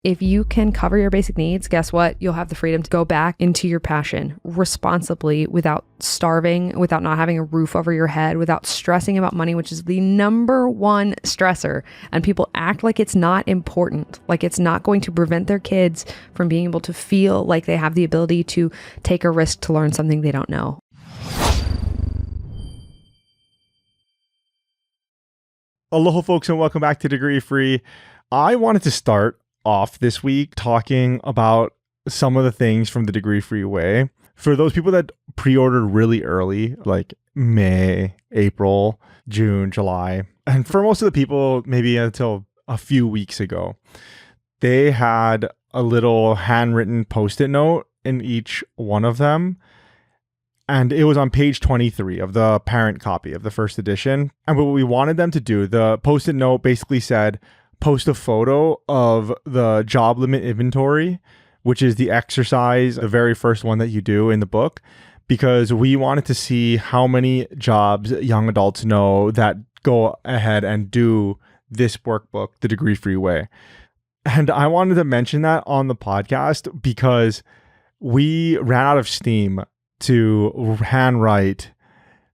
If you can cover your basic needs, guess what? You'll have the freedom to go back into your passion responsibly without starving, without not having a roof over your head, without stressing about money, which is the number one stressor. And people act like it's not important, like it's not going to prevent their kids from being able to feel like they have the ability to take a risk to learn something they don't know. Aloha, folks, and welcome back to Degree Free. I wanted to start off this week talking about some of the things from the Degree Free way. For those people that pre-ordered really early, like May, April, June, July, and for most of the people, maybe until a few weeks ago, they had a little handwritten Post-it note in each one of them. And it was on page 23 of the parent copy of the first edition. And what we wanted them to do, the Post-it note basically said, post a photo of the job limit inventory, which is the exercise, the very first one that you do in the book, because we wanted to see how many jobs young adults know that go ahead and do this workbook, the Degree Free way. And I wanted to mention that on the podcast because we ran out of steam to handwrite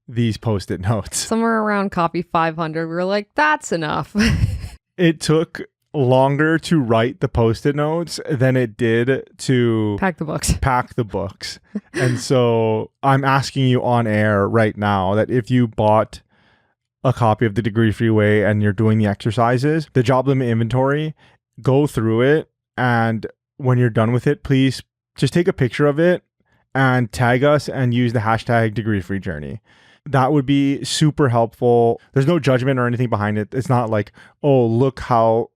these Post-it notes. Somewhere around copy 500, we were like, that's enough. It took longer to write the Post-it notes than it did to pack the books. And so I'm asking you on air right now that if you bought a copy of the Degree Free way and you're doing the exercises, the job limit inventory, go through it. And when you're done with it, please just take a picture of it and tag us and use the hashtag Degree Free Journey. That would be super helpful. There's no judgment or anything behind it. It's not like, oh, look how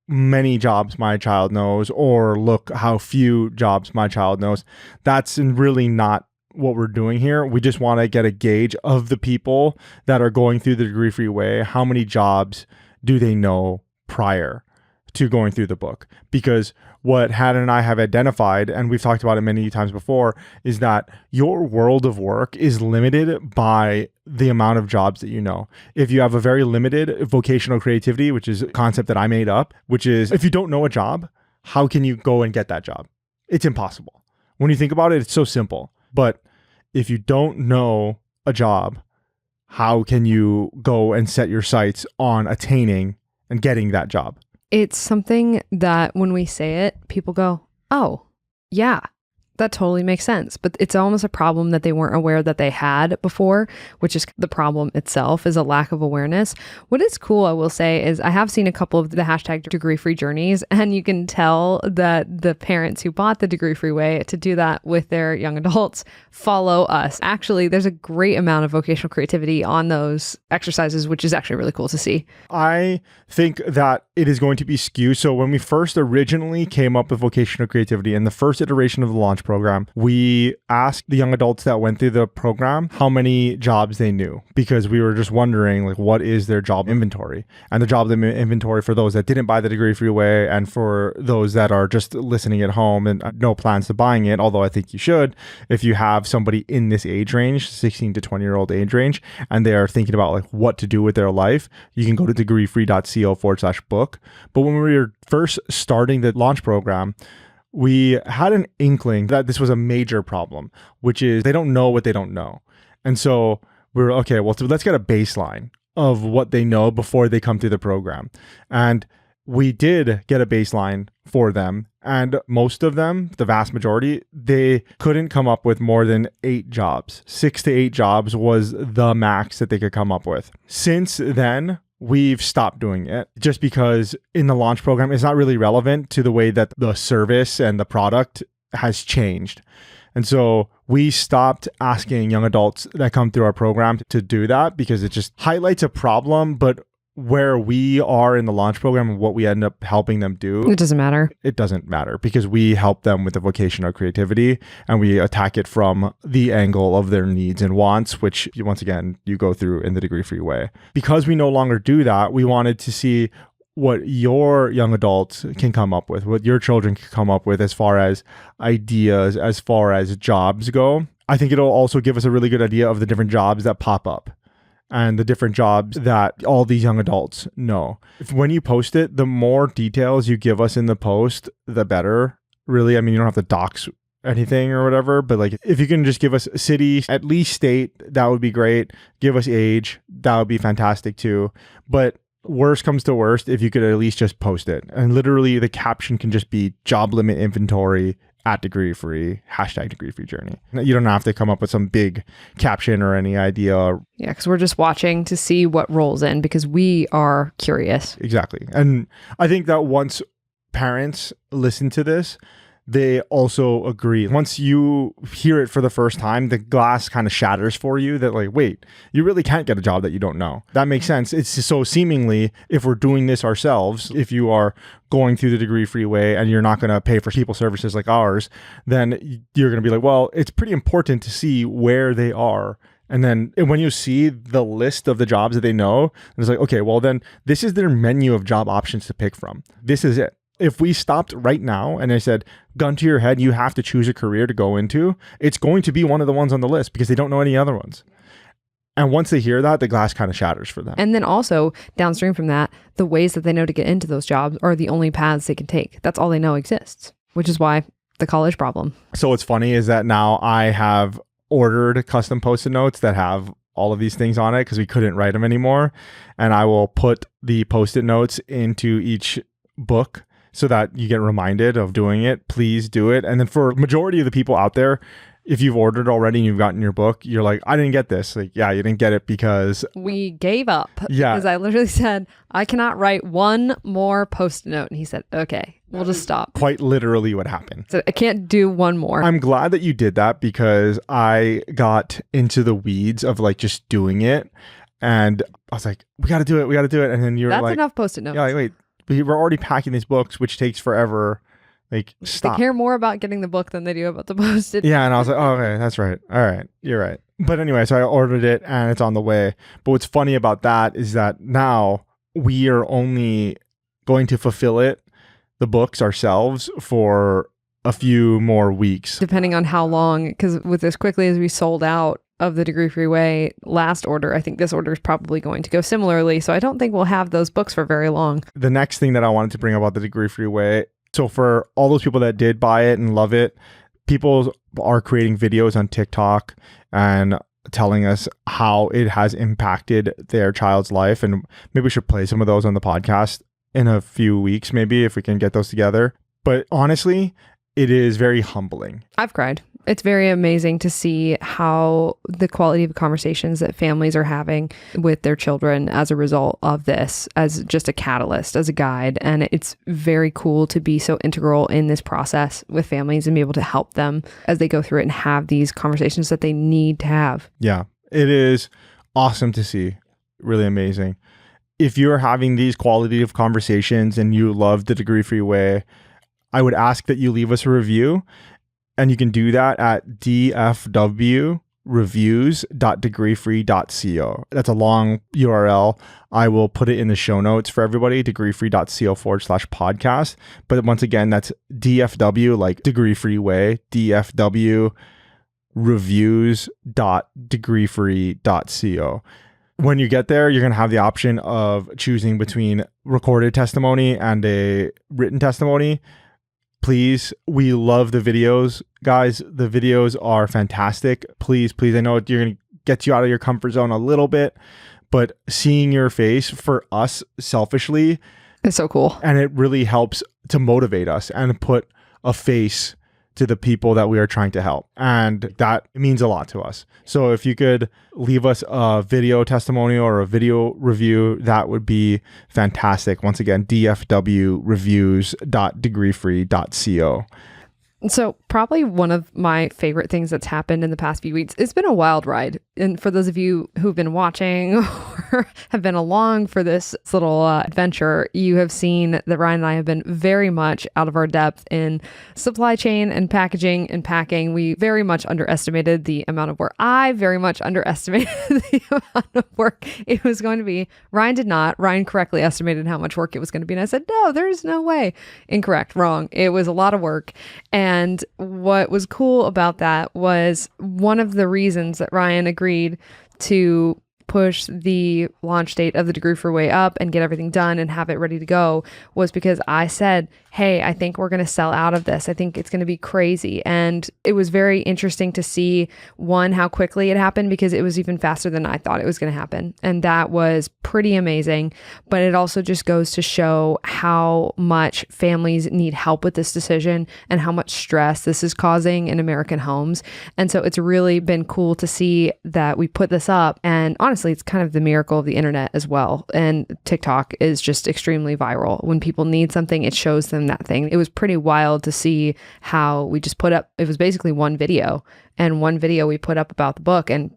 many jobs my child knows, or look how few jobs my child knows. That's really not what we're doing here. We just want to get a gauge of the people that are going through the Degree Free way. How many jobs do they know prior to going through the book? Because what Hannah and I have identified, and we've talked about it many times before, is that your world of work is limited by the amount of jobs that you know. If you have a very limited vocational creativity, which is a concept that I made up, which is if you don't know a job, how can you go and get that job? It's impossible. When you think about it, it's so simple. But if you don't know a job, how can you go and set your sights on attaining and getting that job? It's something that when we say it, people go, oh, yeah, that totally makes sense. But it's almost a problem that they weren't aware that they had before, which is the problem itself, is a lack of awareness. What is cool, I will say, is I have seen a couple of the hashtag Degree Free journeys, and you can tell that the parents who bought the Degree Free way to do that with their young adults follow us. Actually, there's a great amount of vocational creativity on those exercises, which is actually really cool to see. I think that it is going to be skewed. So when we first originally came up with vocational creativity in the first iteration of the launch program, we asked the young adults that went through the program how many jobs they knew, because we were just wondering, like, what is their job inventory? And the job inventory for those that didn't buy the Degree Free way, and for those that are just listening at home and no plans to buying it, although I think you should, if you have somebody in this age range, 16 to 20-year-old age range, and they are thinking about like what to do with their life, you can go to degreefree.co/book. But when we were first starting the launch program, we had an inkling that this was a major problem, which is they don't know what they don't know. And so we were, okay, well, so let's get a baseline of what they know before they come through the program. And we did get a baseline for them. And most of them, the vast majority, they couldn't come up with more than 8 jobs. 6 to 8 jobs was the max that they could come up with. Since then, we've stopped doing it just because in the launch program, it's not really relevant to the way that the service and the product has changed. And so we stopped asking young adults that come through our program to do that because it just highlights a problem, but where we are in the launch program and what we end up helping them do, it doesn't matter. It doesn't matter because we help them with the vocational creativity and we attack it from the angle of their needs and wants, which once again, you go through in the Degree Free way. Because we no longer do that, we wanted to see what your young adults can come up with, what your children can come up with as far as ideas, as far as jobs go. I think it'll also give us a really good idea of the different jobs that pop up. and the different jobs that all these young adults know. When you post it, the more details you give us in the post, the better. Really, I mean, you don't have to dox anything or whatever, but like if you can just give us city, at least state, that would be great. Give us age, that would be fantastic too. But worst comes to worst, if you could at least just post it. And literally the caption can just be job limit inventory at degree free, #degree free journey. You don't have to come up with some big caption or any idea. Yeah, because we're just watching to see what rolls in because we are curious. Exactly. And I think that once parents listen to this, they also agree. Once you hear it for the first time, the glass kind of shatters for you that like, wait, you really can't get a job that you don't know. That makes sense. It's so seemingly, if we're doing this ourselves, if you are going through the degree free way and you're not going to pay for people services like ours, then you're going to be like, well, it's pretty important to see where they are. And then when you see the list of the jobs that they know, it's like, okay, well then this is their menu of job options to pick from. This is it. If we stopped right now and I said, gun to your head, you have to choose a career to go into, it's going to be one of the ones on the list because they don't know any other ones. And once they hear that, the glass kind of shatters for them. And then also downstream from that, the ways that they know to get into those jobs are the only paths they can take. That's all they know exists, which is why the college problem. So what's funny is that now I have ordered custom Post-it notes that have all of these things on it because we couldn't write them anymore. And I will put the Post-it notes into each book so that you get reminded of doing it. Please do it. And then for majority of the people out there, if you've ordered already and you've gotten your book, you're like, I didn't get this. Like, yeah, you didn't get it because we gave up. Yeah. Because I literally said, I cannot write one more Post-it note. And he said, okay, we'll just stop. Quite literally what happened. So I can't do one more. I'm glad that you did that because I got into the weeds of like just doing it. And I was like, we got to do it. We got to do it. And then you're That's like, enough Post-it notes. Yeah, like, wait. We're already packing these books, which takes forever. Like, stop. They care more about getting the book than they do about the Post-it. Yeah, and I was like, oh, okay, that's right. All right, you're right. But anyway, so I ordered it and it's on the way. But what's funny about that is that now we are only going to fulfill it, the books ourselves, for a few more weeks. Depending on how long, because with as quickly as we sold out of the Degree Free Way last order, I think this order is probably going to go similarly. So I don't think we'll have those books for very long. The next thing that I wanted to bring about the Degree Free Way, so for all those people that did buy it and love it, people are creating videos on TikTok and telling us how it has impacted their child's life. And maybe we should play some of those on the podcast in a few weeks, maybe if we can get those together. But honestly, it is very humbling. I've cried. It's very amazing to see how the quality of conversations that families are having with their children as a result of this, as just a catalyst, as a guide. And it's very cool to be so integral in this process with families and be able to help them as they go through it and have these conversations that they need to have. Yeah, it is awesome to see. Really amazing. If you're having these quality of conversations and you love the Degree Free Way, I would ask that you leave us a review. And you can do that at dfwreviews.degreefree.co. That's a long URL. I will put it in the show notes for everybody, degreefree.co/podcast. But once again, that's DFW, like Degree Free Way, dfwreviews.degreefree.co. When you get there, you're going to have the option of choosing between recorded testimony and a written testimony. Please, we love the videos. Guys, the videos are fantastic. Please, I know you're going to get you out of your comfort zone a little bit, but seeing your face for us selfishly, it's so cool. And it really helps to motivate us and put a face to the people that we are trying to help. And that means a lot to us. So if you could leave us a video testimonial or a video review, that would be fantastic. Once again, dfwreviews.degreefree.co. So probably one of my favorite things that's happened in the past few weeks, it's been a wild ride. And for those of you who've been watching or have been along for this little adventure, you have seen that Ryan and I have been very much out of our depth in supply chain and packaging and packing. We very much underestimated the amount of work. I very much underestimated the amount of work it was going to be. Ryan did not. Ryan correctly estimated how much work it was going to be. And I said, no, there's no way. Incorrect. Wrong. It was a lot of work. And what was cool about that was one of the reasons that Ryan agreed to push the launch date of the degree for way up and get everything done and have it ready to go was because I said, hey, I think we're going to sell out of this. I think it's going to be crazy. And it was very interesting to see, one, how quickly it happened, because it was even faster than I thought it was going to happen. And that was pretty amazing. But it also just goes to show how much families need help with this decision and how much stress this is causing in American homes. And so it's really been cool to see that we put this up. And honestly, it's kind of the miracle of the internet as well. And TikTok is just extremely viral. When people need something, it shows them that thing. It was pretty wild to see how we just put up, it was basically one video, and one video we put up about the book, and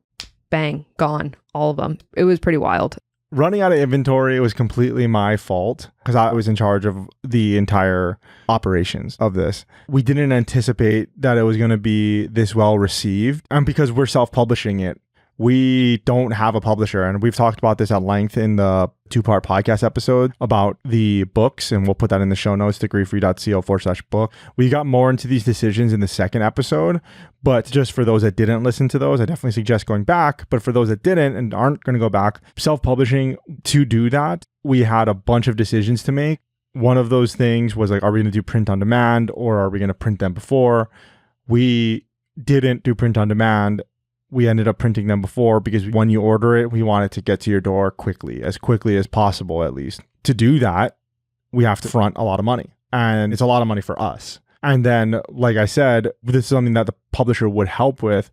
bang, gone, all of them. It was pretty wild. Running out of inventory was completely my fault because I was in charge of the entire operations of this. We didn't anticipate that it was going to be this well received. And because we're self-publishing it, we don't have a publisher. And we've talked about this at length in the 2-part podcast episode about the books. And we'll put that in the show notes, degreefree.co/book. We got more into these decisions in the second episode. But just for those that didn't listen to those, I definitely suggest going back. But for those that didn't and aren't going to go back, self-publishing, to do that, we had a bunch of decisions to make. One of those things was like, are we going to do print on demand, or are we going to print them before? We didn't do print on demand. We ended up printing them before because when you order it, we want it to get to your door quickly as possible, at least. To do that, we have to front a lot of money, and it's a lot of money for us. And then, like I said, this is something that the publisher would help with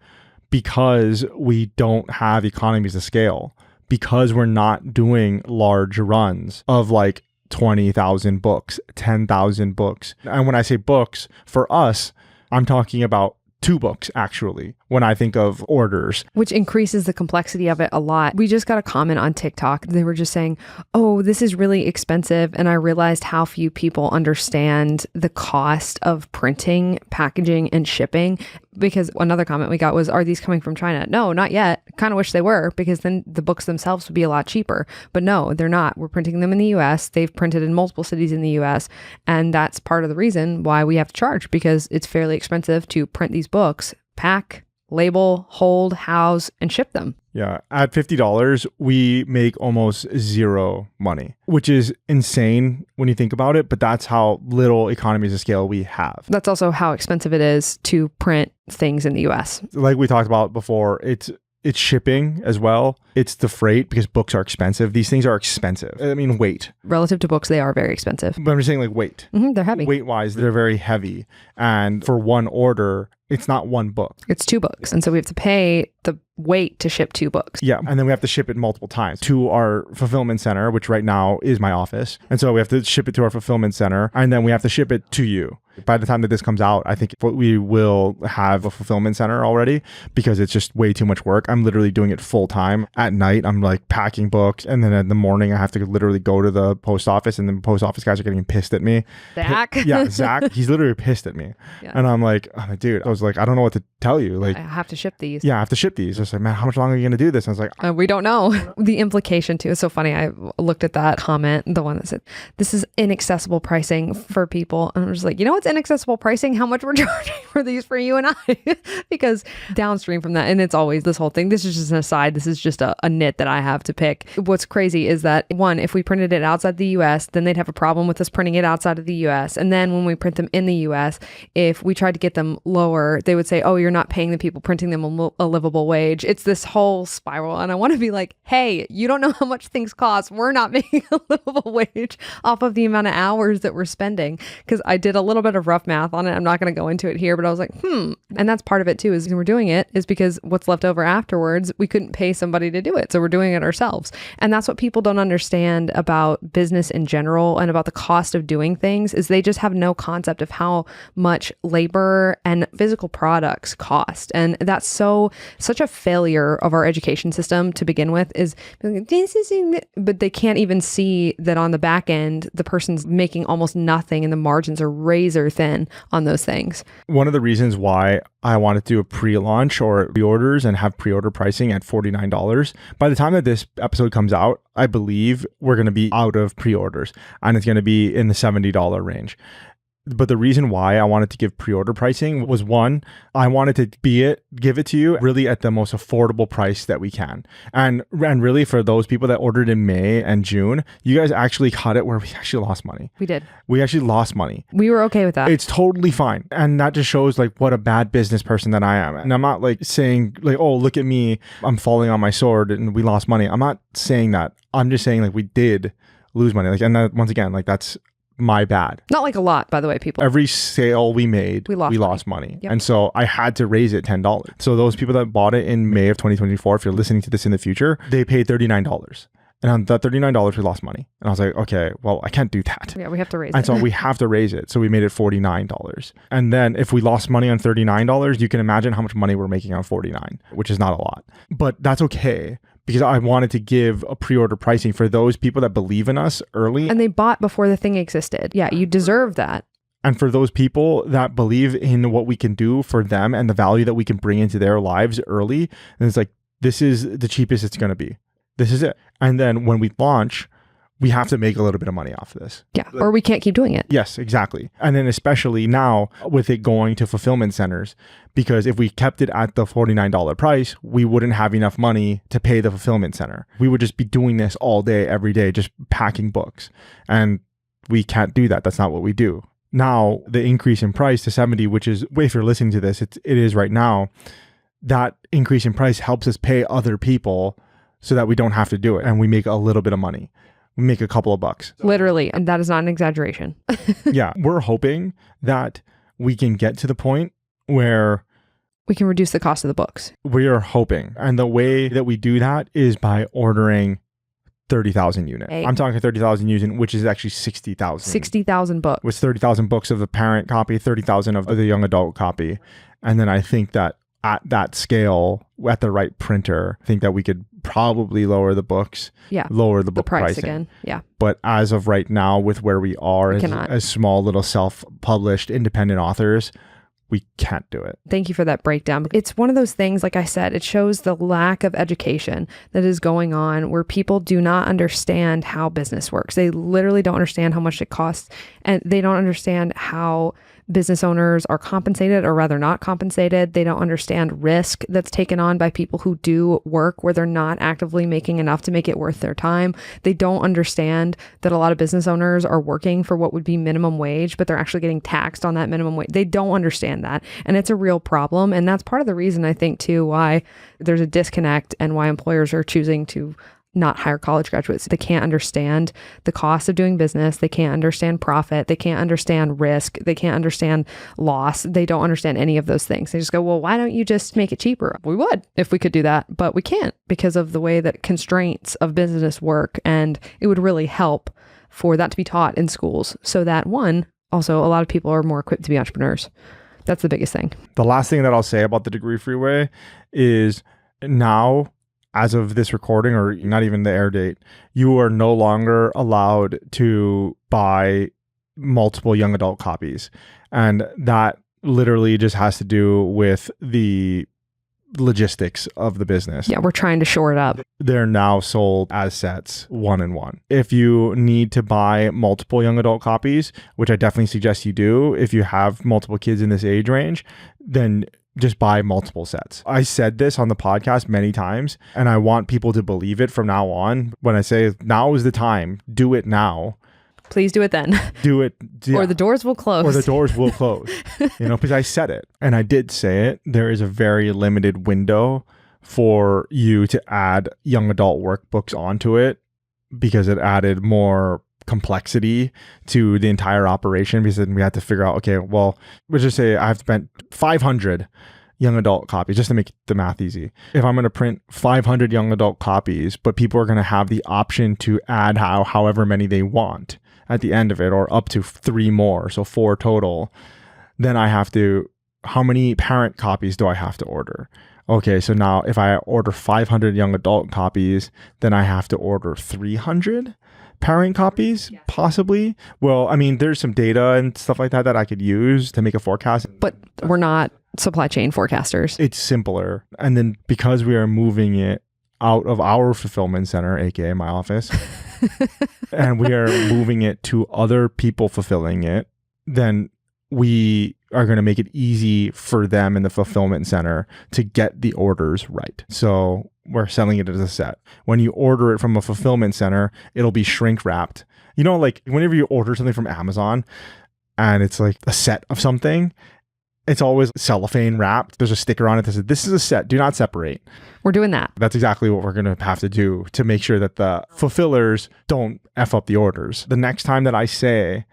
because we don't have economies of scale, because we're not doing large runs of like 20,000 books, 10,000 books. And when I say books, for us, I'm talking about 2 books, actually, when I think of orders. Which increases the complexity of it a lot. We just got a comment on TikTok. They were just saying, oh, this is really expensive. And I realized how few people understand the cost of printing, packaging, and shipping. Because another comment we got was, are these coming from China? No, not yet. Kind of wish they were, because then the books themselves would be a lot cheaper. But no, they're not. We're printing them in the US. They've printed in multiple cities in the US. And that's part of the reason why we have to charge, because it's fairly expensive to print these books, pack, label, hold, house, and ship them. Yeah. At $50, we make almost zero money, which is insane when you think about it. But that's how little economies of scale we have. That's also how expensive it is to print things in the US. Like we talked about before, it's shipping as well. It's the freight, because books are expensive. These things are expensive. I mean, weight. Relative to books, they are very expensive. But I'm just saying, like, weight. They're heavy. Weight-wise, they're very heavy. And for one order, it's not one book. It's 2 books. And so we have to pay the weight to ship 2 books. Yeah. And then we have to ship it multiple times to our fulfillment center, which right now is my office. And so we have to ship it to our fulfillment center, and then we have to ship it to you. By the time that this comes out, I think we will have a fulfillment center already, because it's just way too much work. I'm literally doing it full time. At night, I'm like packing books. And then in the morning, I have to literally go to the post office, and the post office guys are getting pissed at me. Zach? Yeah, Zach. He's literally pissed at me. Yeah. And I'm like, dude, I was like, I don't know what to tell you. Like, I have to ship these. Yeah, I have to ship these. I was like, man, how much longer are you going to do this? And I was like, we don't know. The implication too is so funny. I looked at that comment, the one that said, this is inaccessible pricing for people. And I'm just like, you know what's inaccessible pricing? How much we're charging for these for you and I. Because downstream from that, and it's always this whole thing, this is just an aside, this is just a nit that I have to pick. What's crazy is that, one, if we printed it outside the US, then they'd have a problem with us printing it outside of the US. And then when we print them in the US, if we tried to get them lower, they would say, oh, you're not paying the people printing them a livable wage. It's this whole spiral. And I want to be like, hey, you don't know how much things cost. We're not making a livable wage off of the amount of hours that we're spending. Because I did a little bit of rough math on it. I'm not going to go into it here, but I was like, And that's part of it too, is we're doing it is because what's left over afterwards, we couldn't pay somebody to do it. So we're doing it ourselves. And that's what people don't understand about business in general and about the cost of doing things, is they just have no concept of how much labor and physical products cost. And that's such a failure of our education system to begin with, is but they can't even see that on the back end, the person's making almost nothing and the margins are razor thin on those things. One of the reasons why I wanted to do a pre-launch or pre-orders and have pre-order pricing at $49. By the time that this episode comes out, I believe we're going to be out of pre-orders, and it's going to be in the $70 range. But the reason why I wanted to give pre-order pricing was, one, I wanted to give it to you really at the most affordable price that we can. And really for those people that ordered in May and June, you guys actually caught it where we actually lost money. We did. We actually lost money. We were okay with that. It's totally fine. And that just shows like what a bad business person that I am. And I'm not like saying like, oh, look at me, I'm falling on my sword and we lost money. I'm not saying that. I'm just saying like we did lose money. Like, and that, once again, like that's my bad. Not like a lot, by the way, people. Every sale we made, we lost money. Yep. And so I had to raise it $10. So those people that bought it in May of 2024, if you're listening to this in the future, they paid $39. And on that $39, we lost money. And I was like, okay, well, I can't do that. Yeah, we have to raise it. And so we have to raise it. So we made it $49. And then if we lost money on $39, you can imagine how much money we're making on $49, which is not a lot. But that's okay, because I wanted to give a pre-order pricing for those people that believe in us early. And they bought before the thing existed. Yeah, you deserve that. And for those people that believe in what we can do for them and the value that we can bring into their lives early, and it's like, this is the cheapest it's going to be. This is it. And then when we launch, we have to make a little bit of money off of this. Yeah, or we can't keep doing it. Yes, exactly. And then especially now with it going to fulfillment centers, because if we kept it at the $49 price, we wouldn't have enough money to pay the fulfillment center. We would just be doing this all day, every day, just packing books. And we can't do that. That's not what we do. Now, the increase in price to 70, which is, if you're listening to this, it is right now, that increase in price helps us pay other people so that we don't have to do it. And we make a little bit of money. We make a couple of bucks. Literally. And that is not an exaggeration. Yeah. We're hoping that we can get to the point where we can reduce the cost of the books. We are hoping. And the way that we do that is by ordering 30,000 units. I'm talking 30,000 units, which is actually 60,000. 60,000 books. With 30,000 books of the parent copy, 30,000 of the young adult copy. And then I think that at that scale, at the right printer, I think that we could probably lower the books, lower the book price pricing again. Yeah. But as of right now, with where we are as small little self-published independent authors, we can't do it. Thank you for that breakdown. It's one of those things, like I said, it shows the lack of education that is going on where people do not understand how business works. They literally don't understand how much it costs, and they don't understand how business owners are compensated, or rather not compensated. They don't understand risk that's taken on by people who do work where they're not actively making enough to make it worth their time. They don't understand that a lot of business owners are working for what would be minimum wage, but they're actually getting taxed on that minimum wage. They don't understand that. And it's a real problem. And that's part of the reason, I think, too, why there's a disconnect and why employers are choosing to not hire college graduates. They can't understand the cost of doing business. They can't understand profit. They can't understand risk. They can't understand loss. They don't understand any of those things. They just go, well, why don't you just make it cheaper? We would if we could do that, but we can't because of the way that constraints of business work. And it would really help for that to be taught in schools so that, one, also a lot of people are more equipped to be entrepreneurs. That's the biggest thing. The last thing that I'll say about the Degree Freeway is now, as of this recording, or not even the air date, you are no longer allowed to buy multiple young adult copies. And that literally just has to do with the logistics of the business. Yeah, we're trying to shore it up. They're now sold as sets, 1-in-1. If you need to buy multiple young adult copies, which I definitely suggest you do, if you have multiple kids in this age range, then just buy multiple sets. I said this on the podcast many times, and I want people to believe it from now on. When I say now is the time, do it now. Please do it then. Do it. Yeah. Or the doors will close. Or the doors will close. Because I said it, and I did say it. There is a very limited window for you to add young adult workbooks onto it, because it added more complexity to the entire operation, because then we had to figure out, okay, well, let's just say I've spent 500 young adult copies, just to make the math easy. If I'm going to print 500 young adult copies, but people are going to have the option to add however many they want at the end of it, or up to 3 more, so 4 total, then I have to, how many parent copies do I have to order? Okay, so now if I order 500 young adult copies, then I have to order 300 parent copies, possibly. Well, I mean, there's some data and stuff like that I could use to make a forecast. But we're not supply chain forecasters. It's simpler. And then because we are moving it out of our fulfillment center, aka my office, and we are moving it to other people fulfilling it, then we are going to make it easy for them in the fulfillment center to get the orders right. So we're selling it as a set. When you order it from a fulfillment center, it'll be shrink wrapped. You know, like whenever you order something from Amazon and it's like a set of something, it's always cellophane wrapped. There's a sticker on it that says, this is a set, do not separate. We're doing that. That's exactly what we're going to have to do to make sure that the fulfillers don't F up the orders. The next time that I say,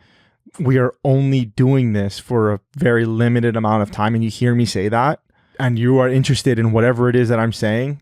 we are only doing this for a very limited amount of time, and you hear me say that, and you are interested in whatever it is that I'm saying,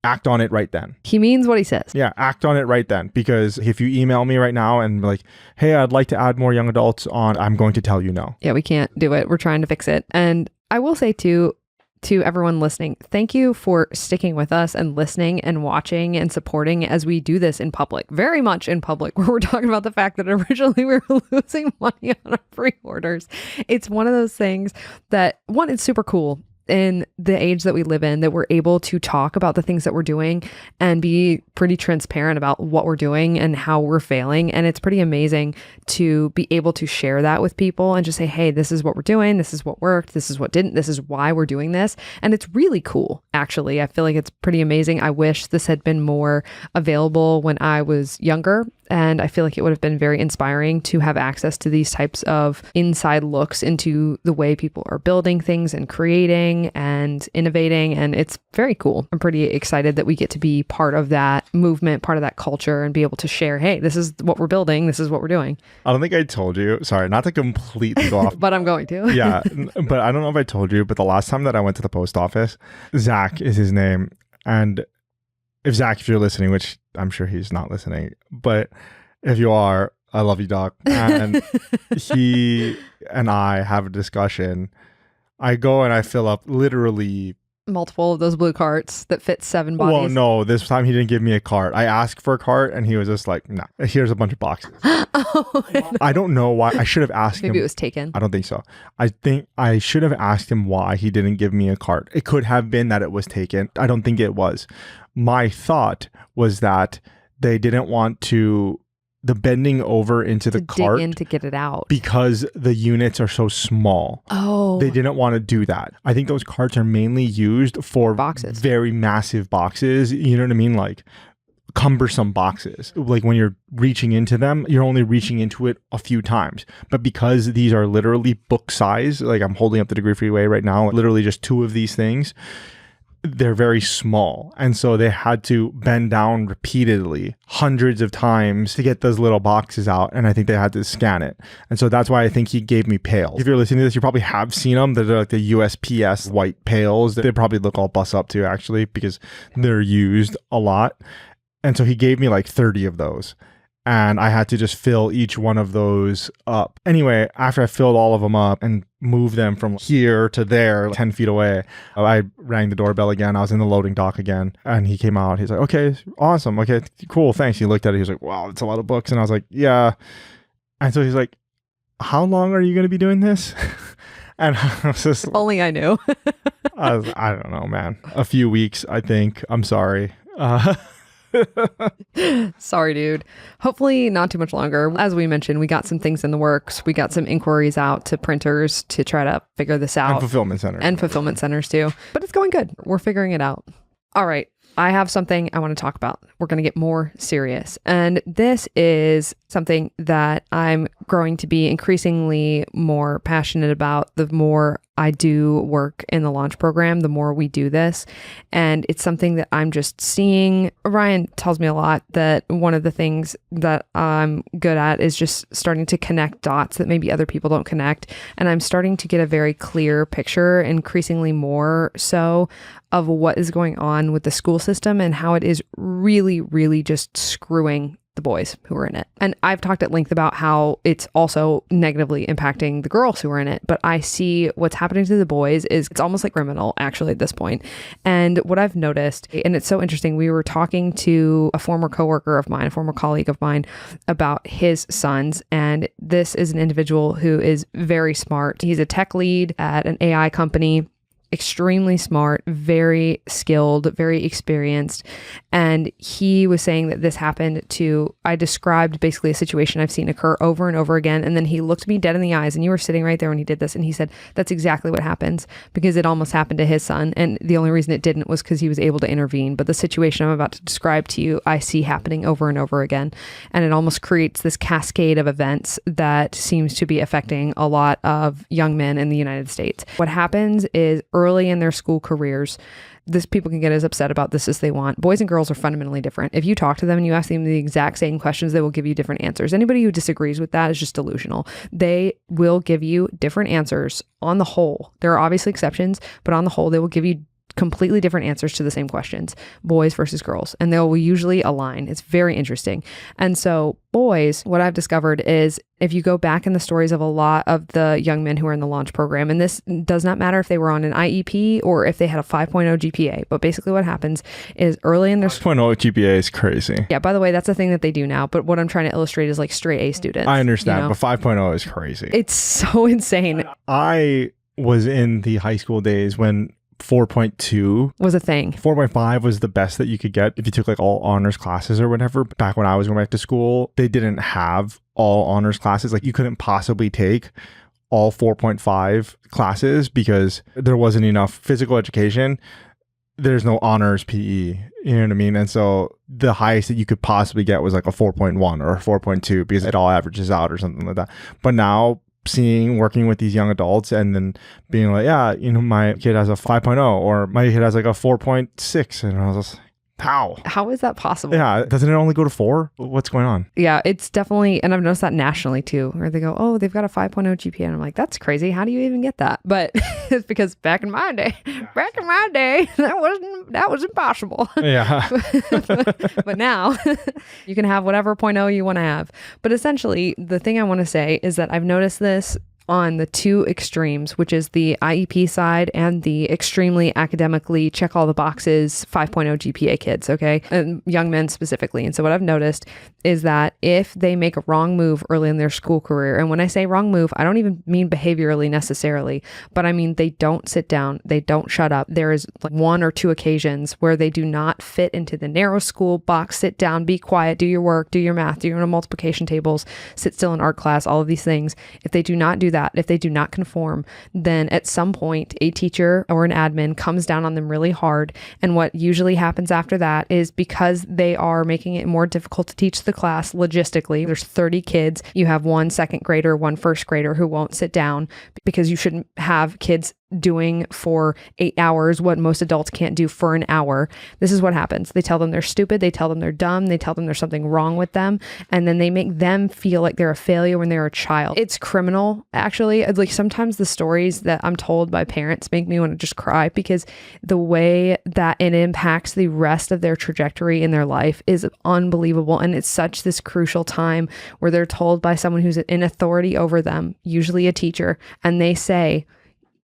act on it right then. He means what he says. Yeah, act on it right then. Because if you email me right now and like, hey, I'd like to add more young adults on, I'm going to tell you no. Yeah, we can't do it. We're trying to fix it. And I will say too, to everyone listening, thank you for sticking with us and listening and watching and supporting as we do this in public, very much in public, where we're talking about the fact that originally we were losing money on our pre-orders. It's one of those things that, one, it's super cool in the age that we live in, that we're able to talk about the things that we're doing and be pretty transparent about what we're doing and how we're failing. And it's pretty amazing to be able to share that with people and just say, hey, this is what we're doing. This is what worked. This is what didn't. This is why we're doing this. And it's really cool, actually. I feel like it's pretty amazing. I wish this had been more available when I was younger. And I feel like it would have been very inspiring to have access to these types of inside looks into the way people are building things and creating and innovating. And it's very cool. I'm pretty excited that we get to be part of that movement, part of that culture, and be able to share, hey, this is what we're building. This is what we're doing. I don't think I told you. Sorry, not to completely go off. But I'm going to. Yeah, but I don't know if I told you, but the last time that I went to the post office, Zach is his name. And if you're listening, which I'm sure he's not listening, but if you are, I love you, Doc. And he and I have a discussion. I go and I fill up literally multiple of those blue carts that fit 7 bodies. Well, no, this time he didn't give me a cart. I asked for a cart and he was just like, no, here's a bunch of boxes. Oh, no. I don't know why. I should have asked him. Maybe it was taken. I don't think so. I think I should have asked him why he didn't give me a cart. It could have been that it was taken. I don't think it was. My thought was that they didn't want the bending over into the cart dig in to get it out because the units are so small. Oh, they didn't want to do that. I think those carts are mainly used for boxes, very massive boxes. You know what I mean? Like cumbersome boxes. Like when you're reaching into them, you're only reaching into it a few times. But because these are literally book size, like I'm holding up the Degree Freeway right now, literally just 2 of these things, they're very small. And so they had to bend down repeatedly, hundreds of times to get those little boxes out. And I think they had to scan it. And so that's why I think he gave me pails. If you're listening to this, you probably have seen them. They're like the USPS white pails. They probably look all bust up too, actually, because they're used a lot. And so he gave me like 30 of those. And I had to just fill each one of those up. Anyway, after I filled all of them up and moved them from here to there, 10 feet away, I rang the doorbell again. I was in the loading dock again. And he came out. He's like, okay, awesome. Okay, cool. Thanks. He looked at it. He was like, wow, that's a lot of books. And I was like, yeah. And so he's like, how long are you going to be doing this? And I was just... Only I knew. I don't know, man. A few weeks, I think. I'm sorry. Sorry, dude. Hopefully not too much longer. As we mentioned, we got some things in the works. We got some inquiries out to printers to try to figure this out. And fulfillment centers. And fulfillment centers too. But it's going good. We're figuring it out. All right. I have something I want to talk about. We're going to get more serious. And this is something that I'm growing to be increasingly more passionate about the more I do work in the launch program, the more we do this. And it's something that I'm just seeing. Ryan tells me a lot that one of the things that I'm good at is just starting to connect dots that maybe other people don't connect. And I'm starting to get a very clear picture, increasingly more so, of what is going on with the school system and how it is really, really just screwing the boys who are in it. And I've talked at length about how it's also negatively impacting the girls who are in it. But I see what's happening to the boys is it's almost like criminal actually at this point. And what I've noticed, and it's so interesting, we were talking to a former coworker of mine, a former colleague of mine about his sons. And this is an individual who is very smart. He's a tech lead at an AI company. Extremely smart, very skilled, very experienced. And he was saying that this happened to, I described basically a situation I've seen occur over and over again. And then he looked me dead in the eyes, and you were sitting right there when he did this. And he said, that's exactly what happens, because it almost happened to his son. And the only reason it didn't was because he was able to intervene. But the situation I'm about to describe to you, I see happening over and over again. And it almost creates this cascade of events that seems to be affecting a lot of young men in the United States. What happens is early in their school careers, people can get as upset about this as they want. Boys and girls are fundamentally different. If you talk to them and you ask them the exact same questions, they will give you different answers. Anybody who disagrees with that is just delusional. They will give you different answers on the whole. There are obviously exceptions, but on the whole, they will give you completely different answers to the same questions, boys versus girls, and they will usually align. It's very interesting. And so boys, what I've discovered is if you go back in the stories of a lot of the young men who are in the launch program, and this does not matter if they were on an IEP or if they had a 5.0 GPA, but basically what happens is early in their 5.0 GPA is crazy. Yeah, by the way, that's a thing that they do now, but what I'm trying to illustrate is like straight A students. I understand, but 5.0 is crazy. It's so insane. I was in the high school days when 4.2 was a thing. 4.5 was the best that you could get if you took like all honors classes or whatever. Back when I was going back to school, they didn't have all honors classes. Like you couldn't possibly take all 4.5 classes because there wasn't enough physical education. There's no honors PE, you know what I mean? And so the highest that you could possibly get was like a 4.1 or a 4.2 because it all averages out or something like that. But now working with these young adults and then being like, yeah, you know, my kid has a 5.0 or my kid has like a 4.6. And I was just, how is that possible? Yeah. Doesn't it only go to 4? What's going on? Yeah, it's definitely, and I've noticed that nationally too, where they go, oh, they've got a 5.0 GPA. And I'm like, that's crazy. How do you even get that? But it's because back in my day, that was impossible. Yeah. but now you can have whatever 0.0 you want to have. But essentially, the thing I want to say is that I've noticed this on the two extremes, which is the IEP side and the extremely academically check all the boxes 5.0 GPA kids, okay? And young men specifically. And so what I've noticed is that if they make a wrong move early in their school career, and when I say wrong move, I don't even mean behaviorally necessarily, but I mean they don't sit down, they don't shut up. There is like 1 or 2 occasions where they do not fit into the narrow school box, sit down, be quiet, do your work, do your math, do your multiplication tables, sit still in art class, all of these things. If they do not do that, if they do not conform, then at some point a teacher or an admin comes down on them really hard. And what usually happens after that is because they are making it more difficult to teach the class logistically. There's 30 kids. You have 1 second grader, 1 first grader who won't sit down because you shouldn't have kids doing for 8 hours what most adults can't do for an hour. This is what happens. They tell them they're stupid. They tell them they're dumb. They tell them there's something wrong with them. And then they make them feel like they're a failure when they're a child. It's criminal, actually. Like sometimes the stories that I'm told by parents make me want to just cry because the way that it impacts the rest of their trajectory in their life is unbelievable. And it's such this crucial time where they're told by someone who's in authority over them, usually a teacher, and they say,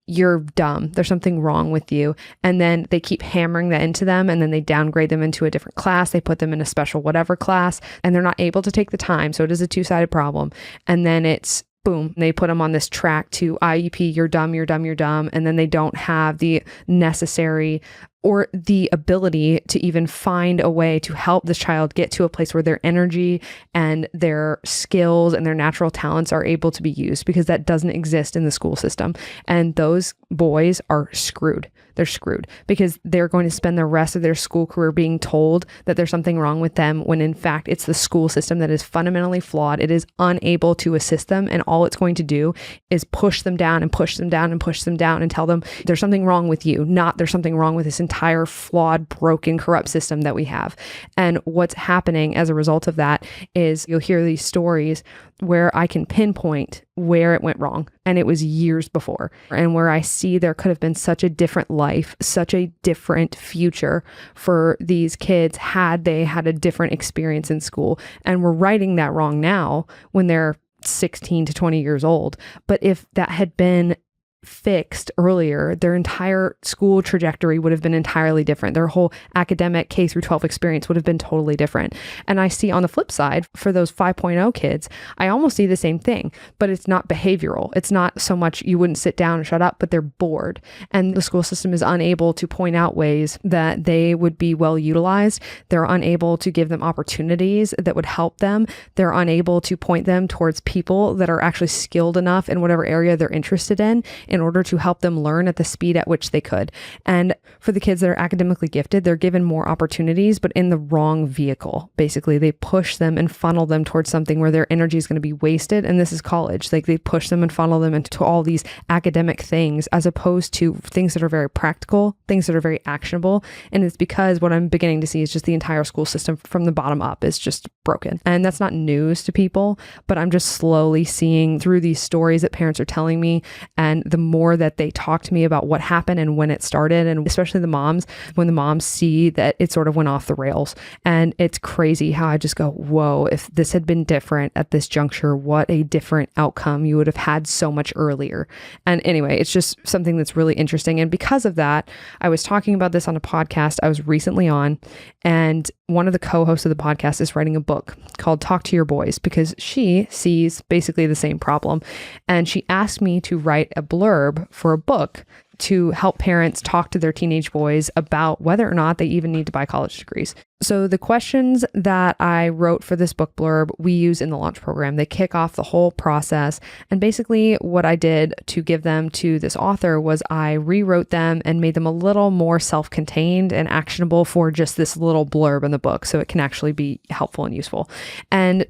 you're dumb. There's something wrong with you. And then they keep hammering that into them, and then they downgrade them into a different class. They put them in a special whatever class, and they're not able to take the time. So it is a two-sided problem. And then it's boom, they put them on this track to IEP, you're dumb, you're dumb, you're dumb. And then they don't have the necessary or the ability to even find a way to help this child get to a place where their energy and their skills and their natural talents are able to be used, because that doesn't exist in the school system. And those boys are screwed. They're screwed because they're going to spend the rest of their school career being told that there's something wrong with them, when in fact it's the school system that is fundamentally flawed. It is unable to assist them, and all it's going to do is push them down and push them down and push them down and tell them there's something wrong with you, not there's something wrong with this entire flawed, broken, corrupt system that we have. And what's happening as a result of that is you'll hear these stories where I can pinpoint where it went wrong, and it was years before, and where I see there could have been such a different life, such a different future for these kids had they had a different experience in school. And we're righting that wrong now when they're 16 to 20 years old. But if that had been fixed earlier, their entire school trajectory would have been entirely different. Their whole academic K through 12 experience would have been totally different. And I see on the flip side, for those 5.0 kids, I almost see the same thing, but it's not behavioral. It's not so much you wouldn't sit down and shut up, but they're bored. And the school system is unable to point out ways that they would be well utilized. They're unable to give them opportunities that would help them. They're unable to point them towards people that are actually skilled enough in whatever area they're interested in order to help them learn at the speed at which they could. And for the kids that are academically gifted, they're given more opportunities, but in the wrong vehicle. Basically, they push them and funnel them towards something where their energy is going to be wasted. And this is college. Like, they push them and funnel them into all these academic things as opposed to things that are very practical, things that are very actionable. And it's because what I'm beginning to see is just the entire school system from the bottom up is just broken. And that's not news to people, but I'm just slowly seeing through these stories that parents are telling me, and the more that they talk to me about what happened and when it started, and especially the moms, when the moms see that it sort of went off the rails. And it's crazy how I just go, whoa, if this had been different at this juncture, what a different outcome you would have had so much earlier. And anyway, it's just something that's really interesting. And because of that, I was talking about this on a podcast I was recently on, and one of the co-hosts of the podcast is writing a book called Talk to Your Boys, because she sees basically the same problem. And she asked me to write a blurb for a book to help parents talk to their teenage boys about whether or not they even need to buy college degrees. So the questions that I wrote for this book blurb, we use in the launch program. They kick off the whole process. And basically what I did to give them to this author was I rewrote them and made them a little more self-contained and actionable for just this little blurb in the book, so it can actually be helpful and useful. And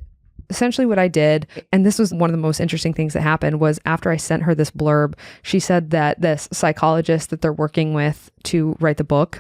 essentially what I did, and this was one of the most interesting things that happened, was after I sent her this blurb, she said that this psychologist that they're working with to write the book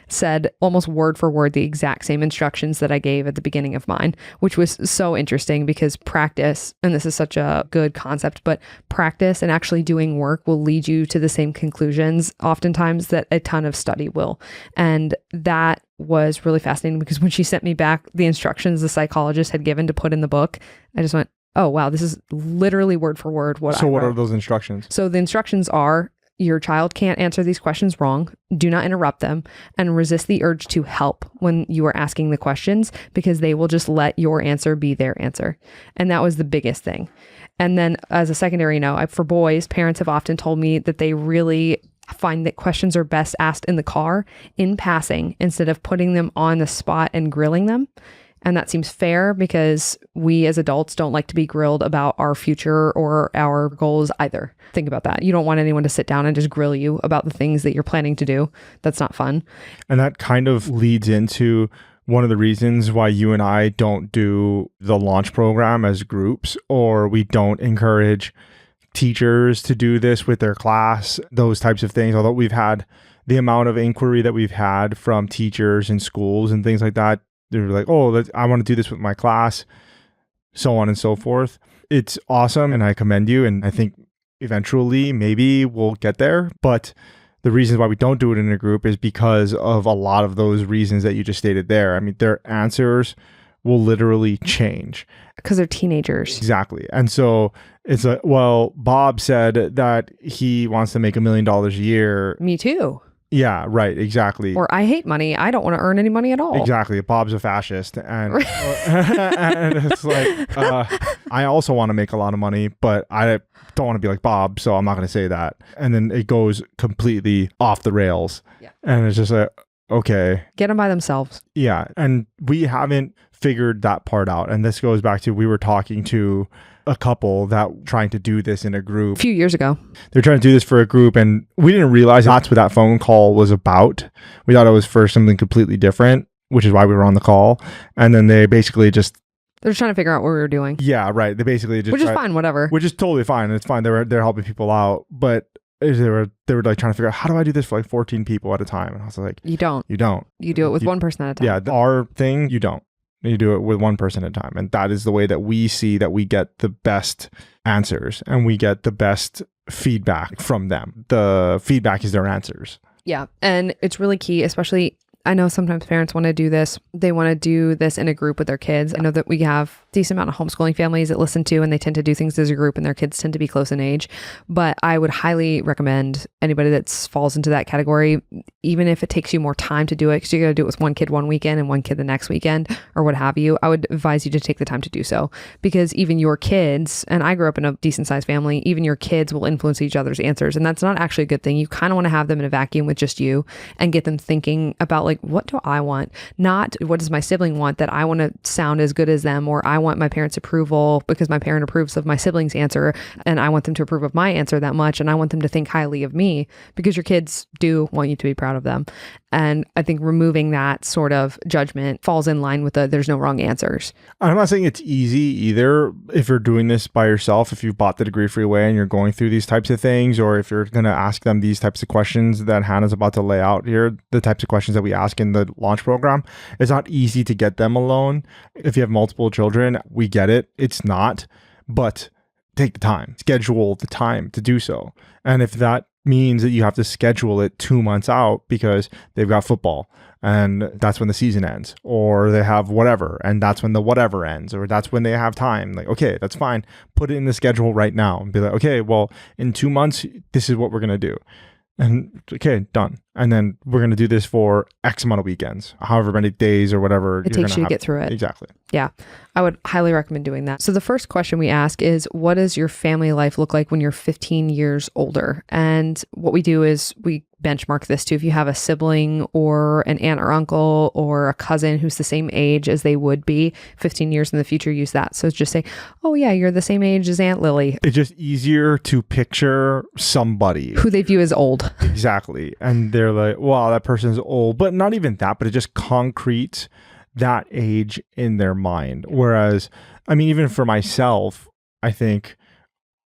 said almost word for word the exact same instructions that I gave at the beginning of mine, which was so interesting because practice, and this is such a good concept, but practice and actually doing work will lead you to the same conclusions oftentimes that a ton of study will. And that was really fascinating because when she sent me back the instructions the psychologist had given to put in the book, I just went, oh, wow, this is literally word for word what I wrote. So what are those instructions? So the instructions are, your child can't answer these questions wrong. Do not interrupt them, and resist the urge to help when you are asking the questions, because they will just let your answer be their answer. And that was the biggest thing. And then as a secondary note, for boys, parents have often told me that they really find that questions are best asked in the car in passing instead of putting them on the spot and grilling them. And that seems fair because we as adults don't like to be grilled about our future or our goals either. Think about that. You don't want anyone to sit down and just grill you about the things that you're planning to do. That's not fun. And that kind of leads into one of the reasons why you and I don't do the launch program as groups, or we don't encourage teachers to do this with their class, those types of things. Although we've had the amount of inquiry that we've had from teachers in schools and things like that, they're like, oh, I want to do this with my class, so on and so forth. It's awesome, and I commend you. And I think eventually maybe we'll get there. But the reasons why we don't do it in a group is because of a lot of those reasons that you just stated there. I mean, their answers will literally change. Because they're teenagers. Exactly. And so it's like, well, Bob said that he wants to make $1 million a year. Me too. Yeah, right. Exactly. Or I hate money. I don't want to earn any money at all. Exactly. Bob's a fascist. And, and it's like, I also want to make a lot of money, but I don't want to be like Bob, so I'm not going to say that. And then it goes completely off the rails. Yeah. And it's just like, okay. Get them by themselves. Yeah. And we haven't figured that part out. And this goes back to, we were talking to a couple that trying to do this in a group a few years ago. They're trying to do this for a group, and we didn't realize that's what that phone call was about. We thought it was for something completely different, which is why we were on the call. And then they basically just, they're trying to figure out what we were doing. Yeah, right. They basically just, which is fine, whatever. Which is totally fine. It's fine. They're helping people out, but they were like trying to figure out, how do I do this for like 14 people at a time? And I was like, you don't. You don't. You do it with one person at a time. Yeah, our thing, you don't. You do it with one person at a time. And that is the way that we see that we get the best answers and we get the best feedback from them. The feedback is their answers. Yeah. And it's really key, especially I know sometimes parents want to do this. They want to do this in a group with their kids. I know that we have a decent amount of homeschooling families that listen to, and they tend to do things as a group, and their kids tend to be close in age. But I would highly recommend anybody that falls into that category, even if it takes you more time to do it, because you got to do it with one kid one weekend and one kid the next weekend or what have you, I would advise you to take the time to do so, because even your kids, and I grew up in a decent sized family, even your kids will influence each other's answers. And that's not actually a good thing. You kind of want to have them in a vacuum with just you and get them thinking about like, what do I want? Not what does my sibling want, that I want to sound as good as them, or I want my parents' approval because my parent approves of my sibling's answer and I want them to approve of my answer that much, and I want them to think highly of me, because your kids do want you to be proud of them. And I think removing that sort of judgment falls in line with there's no wrong answers. I'm not saying it's easy either if you're doing this by yourself, if you bought the degree free way and you're going through these types of things, or if you're going to ask them these types of questions that Hannah's about to lay out here, the types of questions that we ask in the launch program. It's not easy to get them alone. If you have multiple children, we get it. It's not, but take the time, schedule the time to do so. And if that means that you have to schedule it 2 months out because they've got football and that's when the season ends, or they have whatever and that's when the whatever ends, or that's when they have time, like, okay, that's fine. Put it in the schedule right now and be like, okay, well, in 2 months, this is what we're going to do. And okay, done. And then we're going to do this for X amount of weekends, however many days or whatever it takes you to get through it. Exactly. Yeah, I would highly recommend doing that. So the first question we ask is, what does your family life look like when you're 15 years older? And what we do is we benchmark this to if you have a sibling or an aunt or uncle or a cousin who's the same age as they would be 15 years in the future, use that. So just say, oh yeah, you're the same age as Aunt Lily. It's just easier to picture somebody who they view as old. Exactly. And they're like, wow, that person's old, but not even that, but it just concretes that age in their mind. Whereas, I mean, even for myself, I think,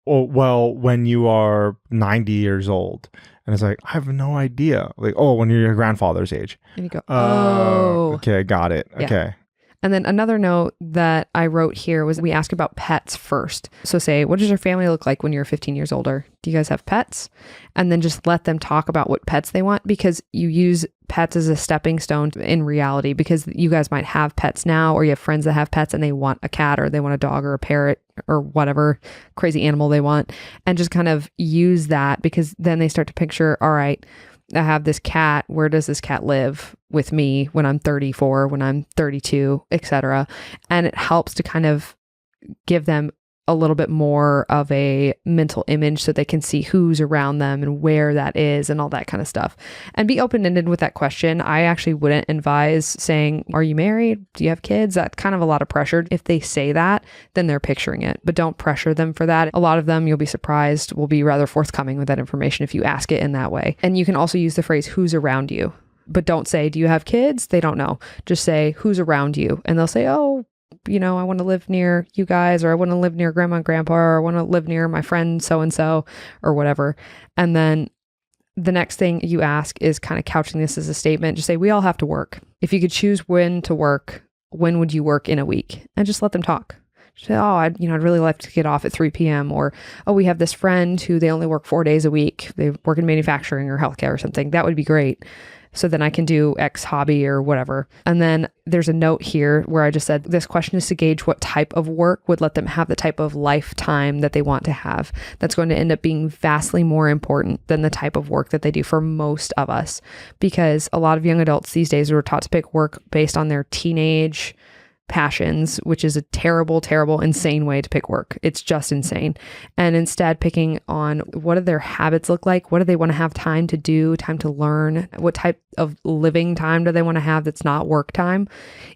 oh, well, when you are 90 years old, and it's like, I have no idea. Like, oh, when you're your grandfather's age. And you go, oh. Okay, got it. Yeah. Okay. And then another note that I wrote here was we ask about pets first. So say, what does your family look like when you're 15 years older? Do you guys have pets? And then just let them talk about what pets they want, because you use pets as a stepping stone in reality, because you guys might have pets now, or you have friends that have pets and they want a cat or they want a dog or a parrot or whatever crazy animal they want, and just kind of use that, because then they start to picture, all right, I have this cat. Where does this cat live with me when I'm 34, when I'm 32, etc.? And it helps to kind of give them a little bit more of a mental image so they can see who's around them and where that is and all that kind of stuff. And be open-ended with that question. I actually wouldn't advise saying, are you married? Do you have kids? That's kind of a lot of pressure. If they say that, then they're picturing it, but don't pressure them for that. A lot of them, you'll be surprised, will be rather forthcoming with that information if you ask it in that way. And you can also use the phrase, who's around you? But don't say, do you have kids? They don't know. Just say, who's around you? And they'll say, oh, you know, I want to live near you guys, or I want to live near grandma and grandpa, or I want to live near my friend so-and-so, or whatever. And then the next thing you ask is kind of couching this as a statement. Just say, we all have to work. If you could choose when to work, when would you work in a week? And just let them talk. Just say, oh, I'd really like to get off at 3 p.m. Or, oh, we have this friend who they only work 4 days a week. They work in manufacturing or healthcare or something. That would be great. So then I can do X hobby or whatever. And then there's a note here where I just said, this question is to gauge what type of work would let them have the type of lifetime that they want to have. That's going to end up being vastly more important than the type of work that they do for most of us. Because a lot of young adults these days are taught to pick work based on their teenage passions, which is a terrible, terrible, insane way to pick work. It's just insane. And instead picking on what do their habits look like? What do they want to have time to do, time to learn? What type of living time do they want to have that's not work time?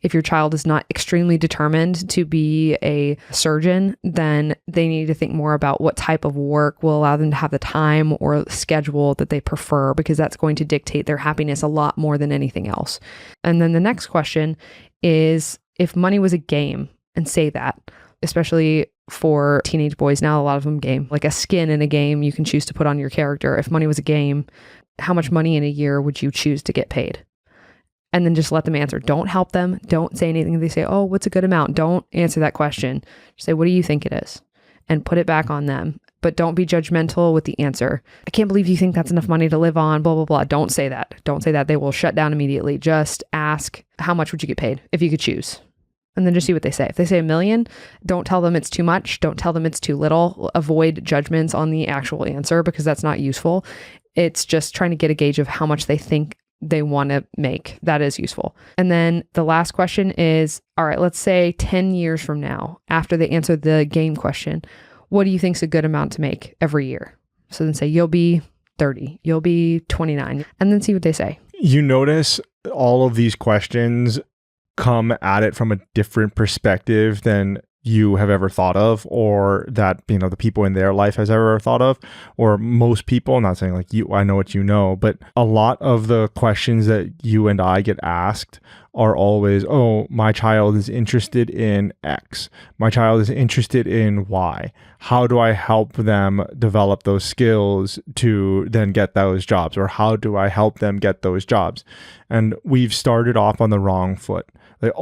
If your child is not extremely determined to be a surgeon, then they need to think more about what type of work will allow them to have the time or schedule that they prefer, because that's going to dictate their happiness a lot more than anything else. And then the next question is, if money was a game, and say that, especially for teenage boys now, a lot of them game, like a skin in a game you can choose to put on your character. If money was a game, how much money in a year would you choose to get paid? And then just let them answer. Don't help them. Don't say anything. They say, oh, what's a good amount? Don't answer that question. Just say, what do you think it is? And put it back on them. but don't be judgmental with the answer. I can't believe you think that's enough money to live on, blah, blah, blah. Don't say that. Don't say that. They will shut down immediately. Just ask, how much would you get paid if you could choose? And then just see what they say. If they say $1 million, don't tell them it's too much. Don't tell them it's too little. Avoid judgments on the actual answer because that's not useful. It's just trying to get a gauge of how much they think they want to make. That is useful. And then the last question is, all right, let's say 10 years from now, after they answer the game question, what do you think is a good amount to make every year? So then say, you'll be 30, you'll be 29, and then see what they say. You notice all of these questions come at it from a different perspective than you have ever thought of, or that, you know, the people in their life has ever thought of, or most people. I'm not saying like you, I know what you know, but a lot of the questions that you and I get asked are always, oh, my child is interested in X. My child is interested in Y. How do I help them develop those skills to then get those jobs? Or how do I help them get those jobs? And we've started off on the wrong foot. Like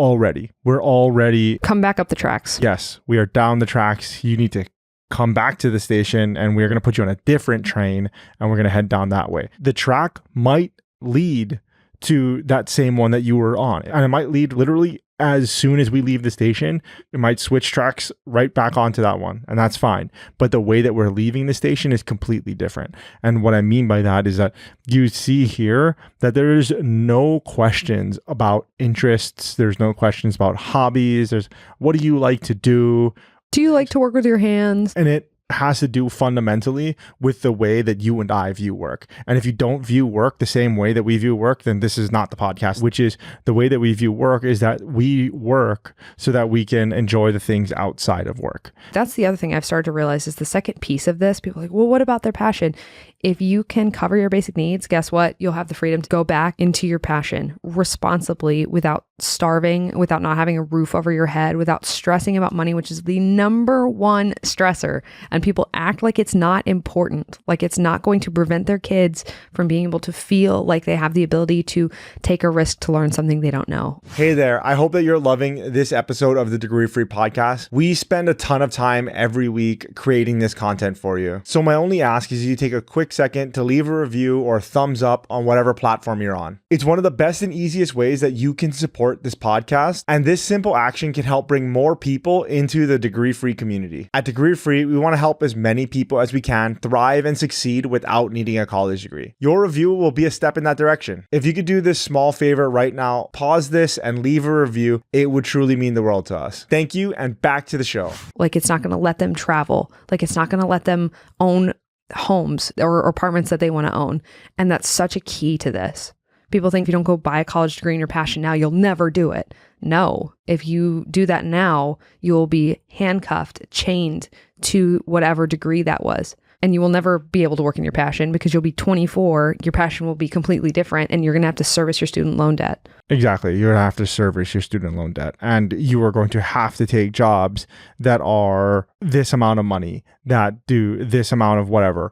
we're already come back up the tracks. Yes, we are down the tracks. You need to come back to the station and we're going to put you on a different train and we're going to head down that way. The track might lead to that same one that you were on. And it might lead literally as soon as we leave the station, it might switch tracks right back onto that one. And that's fine. But the way that we're leaving the station is completely different. And what I mean by that is that you see here that there's no questions about interests. There's no questions about hobbies. There's what do you like to do? Do you like to work with your hands? And it has to do fundamentally with the way that you and I view work. And if you don't view work the same way that we view work, then this is not the podcast, which is the way that we view work is that we work so that we can enjoy the things outside of work. That's the other thing I've started to realize is the second piece of this. People are like, well, what about their passion? If you can cover your basic needs, guess what? You'll have the freedom to go back into your passion responsibly without starving, without not having a roof over your head, without stressing about money, which is the number one stressor. And people act like it's not important, like it's not going to prevent their kids from being able to feel like they have the ability to take a risk to learn something they don't know. Hey there. I hope that you're loving this episode of the Degree Free Podcast. We spend a ton of time every week creating this content for you. So my only ask is you take a quick second to leave a review or a thumbs up on whatever platform you're on. It's one of the best and easiest ways that you can support this podcast. And this simple action can help bring more people into the Degree Free community. At Degree Free, we want to help as many people as we can thrive and succeed without needing a college degree. Your review will be a step in that direction. If you could do this small favor right now, pause this and leave a review. It would truly mean the world to us. Thank you, and back to the show. Like it's not going to let them travel. Like it's not going to let them own homes or apartments that they want to own. And that's such a key to this. People think if you don't go buy a college degree in your passion now, you'll never do it. No, if you do that now, you'll be handcuffed, chained to whatever degree that was. And you will never be able to work in your passion because you'll be 24. Your passion will be completely different and you're going to have to service your student loan debt. Exactly. You're going to have to service your student loan debt. And you are going to have to take jobs that are this amount of money, that do this amount of whatever.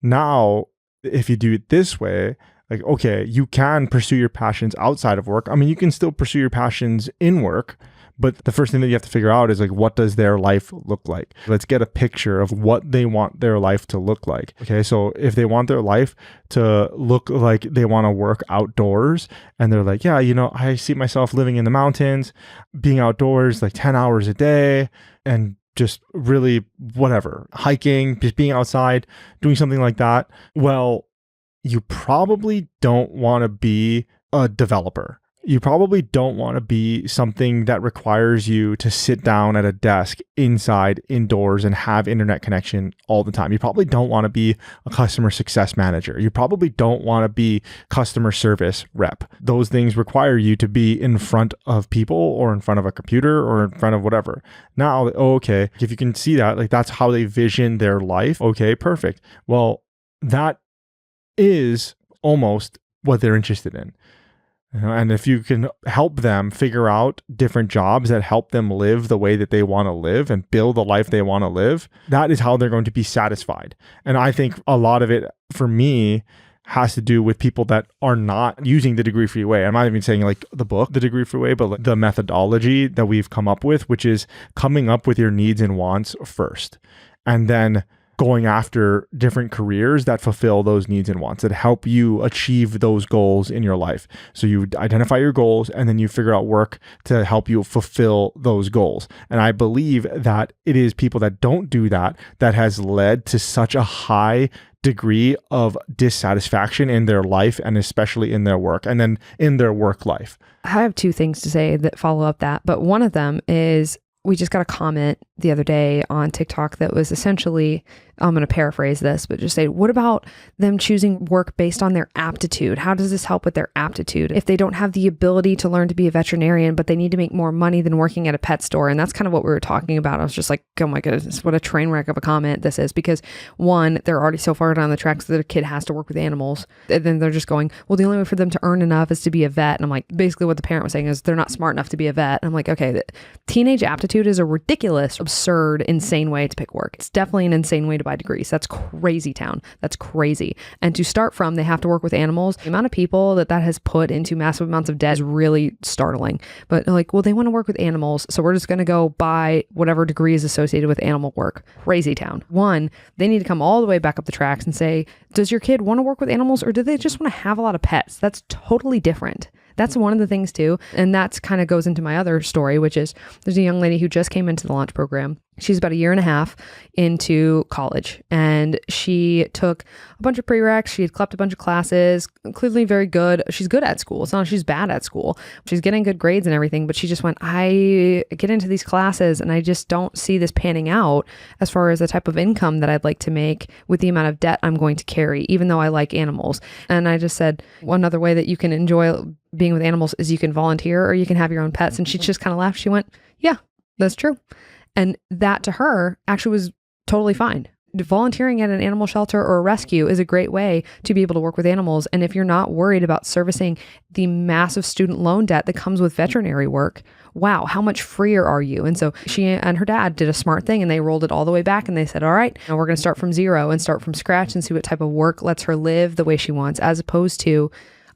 Now, if you do it this way, like, okay, you can pursue your passions outside of work. I mean, you can still pursue your passions in work, but the first thing that you have to figure out is like, what does their life look like? Let's get a picture of what they want their life to look like. Okay, so if they want their life to look like they want to work outdoors and they're like, yeah, you know, I see myself living in the mountains, being outdoors like 10 hours a day and just really whatever, hiking, just being outside, doing something like that. Well, you probably don't want to be a developer. You probably don't want to be something that requires you to sit down at a desk inside, indoors, and have internet connection all the time. You probably don't want to be a customer success manager. You probably don't want to be customer service rep. Those things require you to be in front of people or in front of a computer or in front of whatever. Now, okay, if you can see that, like that's how they vision their life. Okay, perfect. Well, that is almost what they're interested in. And if you can help them figure out different jobs that help them live the way that they want to live and build the life they want to live, that is how they're going to be satisfied. And I think a lot of it for me has to do with people that are not using the Degree Free way. I'm not even saying like the book, The Degree Free Way, but like the methodology that we've come up with, which is coming up with your needs and wants first. And then going after different careers that fulfill those needs and wants, that help you achieve those goals in your life. So you identify your goals and then you figure out work to help you fulfill those goals. And I believe that it is people that don't do that that has led to such a high degree of dissatisfaction in their life, and especially in their work, and then in their work life. I have two things to say that follow up that, but one of them is we just got a comment the other day on TikTok that was essentially, I'm going to paraphrase this, but just say, what about them choosing work based on their aptitude? How does this help with their aptitude? If they don't have the ability to learn to be a veterinarian, but they need to make more money than working at a pet store. And that's kind of what we were talking about. I was just like, oh my goodness, what a train wreck of a comment this is. Because one, they're already so far down the tracks that their kid has to work with animals. And then they're just going, well, the only way for them to earn enough is to be a vet. And I'm like, basically what the parent was saying is they're not smart enough to be a vet. And I'm like, okay, the teenage aptitude is a ridiculous, absurd, insane way to pick work. It's definitely an insane way to buy degrees. That's crazy town. That's crazy. And to start from, they have to work with animals. The amount of people that has put into massive amounts of debt is really startling. But like, well, they want to work with animals, so we're just going to go buy whatever degree is associated with animal work. Crazy town. One, they need to come all the way back up the tracks and say, does your kid want to work with animals, or do they just want to have a lot of pets? That's totally different. That's one of the things too. And that's kind of goes into my other story, which is there's a young lady who just came into the launch program. She's about a year and a half into college, and she took a bunch of prereqs. She had clept a bunch of classes, clearly very good. She's good at school. It's not like she's bad at school. She's getting good grades and everything, but she just went, I get into these classes and I just don't see this panning out as far as the type of income that I'd like to make with the amount of debt I'm going to carry, even though I like animals. And I just said, one other way that you can enjoy being with animals is you can volunteer or you can have your own pets. And she just kind of laughed. She went, yeah, that's true. And that to her actually was totally fine. Volunteering at an animal shelter or a rescue is a great way to be able to work with animals. And if you're not worried about servicing the massive student loan debt that comes with veterinary work, wow, how much freer are you? And so she and her dad did a smart thing, and they rolled it all the way back, and they said, all right, now we're going to start from zero and start from scratch and see what type of work lets her live the way she wants, as opposed to,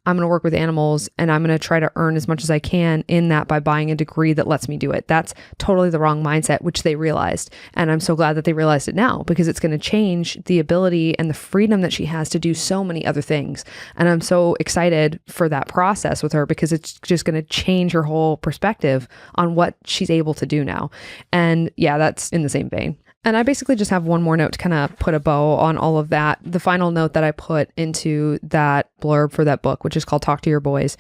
I'm going to work with animals and I'm going to try to earn as much as I can in that by buying a degree that lets me do it. That's totally the wrong mindset, which they realized. And I'm so glad that they realized it now, because it's going to change the ability and the freedom that she has to do so many other things. And I'm so excited for that process with her, because it's just going to change her whole perspective on what she's able to do now. And yeah, that's in the same vein. And I basically just have one more note to kind of put a bow on all of that. The final note that I put into that blurb for that book, which is called Talk to Your Boys,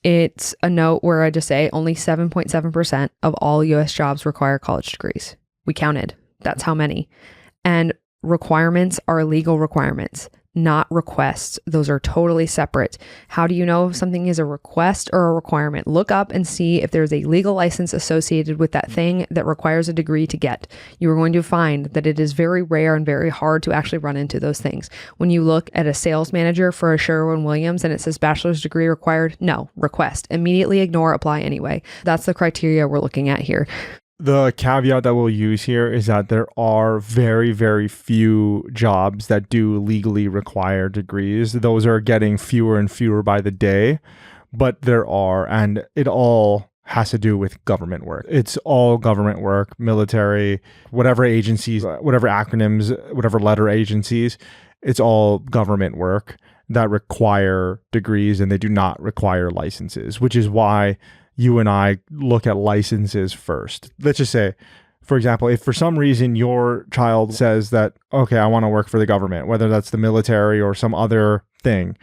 it's a note where I just say only 7.7% of all US jobs require college degrees. We counted. That's how many. And requirements are legal requirements, not requests. Those are totally separate. How do you know if something is a request or a requirement? Look up and see if there's a legal license associated with that thing that requires a degree to get. You are going to find that it is very rare and very hard to actually run into those things. When you look at a sales manager for a Sherwin-Williams and it says bachelor's degree required, no, request. Immediately ignore, apply anyway. That's the criteria we're looking at here. The caveat that we'll use here is that there are very, very few jobs that do legally require degrees. Those are getting fewer and fewer by the day, but there are, and it all has to do with government work. It's all government work, military, whatever agencies, whatever acronyms, whatever letter agencies, it's all government work that require degrees, and they do not require licenses, which is why you and I look at licenses first. Let's just say, for example, if for some reason your child says that, okay, I want to work for the government, whether that's the military or some other thing,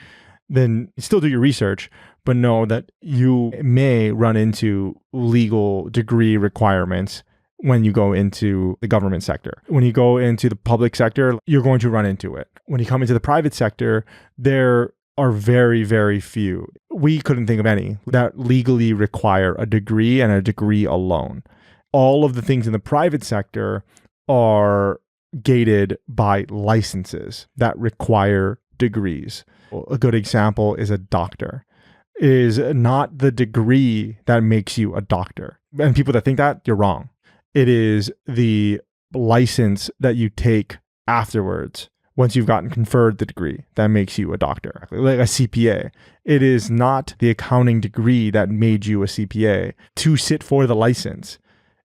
then still do your research, but know that you may run into legal degree requirements when you go into the government sector. When you go into the public sector, you're going to run into it. When you come into the private sector, there are very, very few. We couldn't think of any that legally require a degree and a degree alone. All of the things in the private sector are gated by licenses that require degrees. A good example is a doctor. It is not the degree that makes you a doctor. And people that think that, you're wrong. It is the license that you take afterwards, once you've gotten conferred the degree, that makes you a doctor, like a CPA. It is not the accounting degree that made you a CPA. To sit for the license,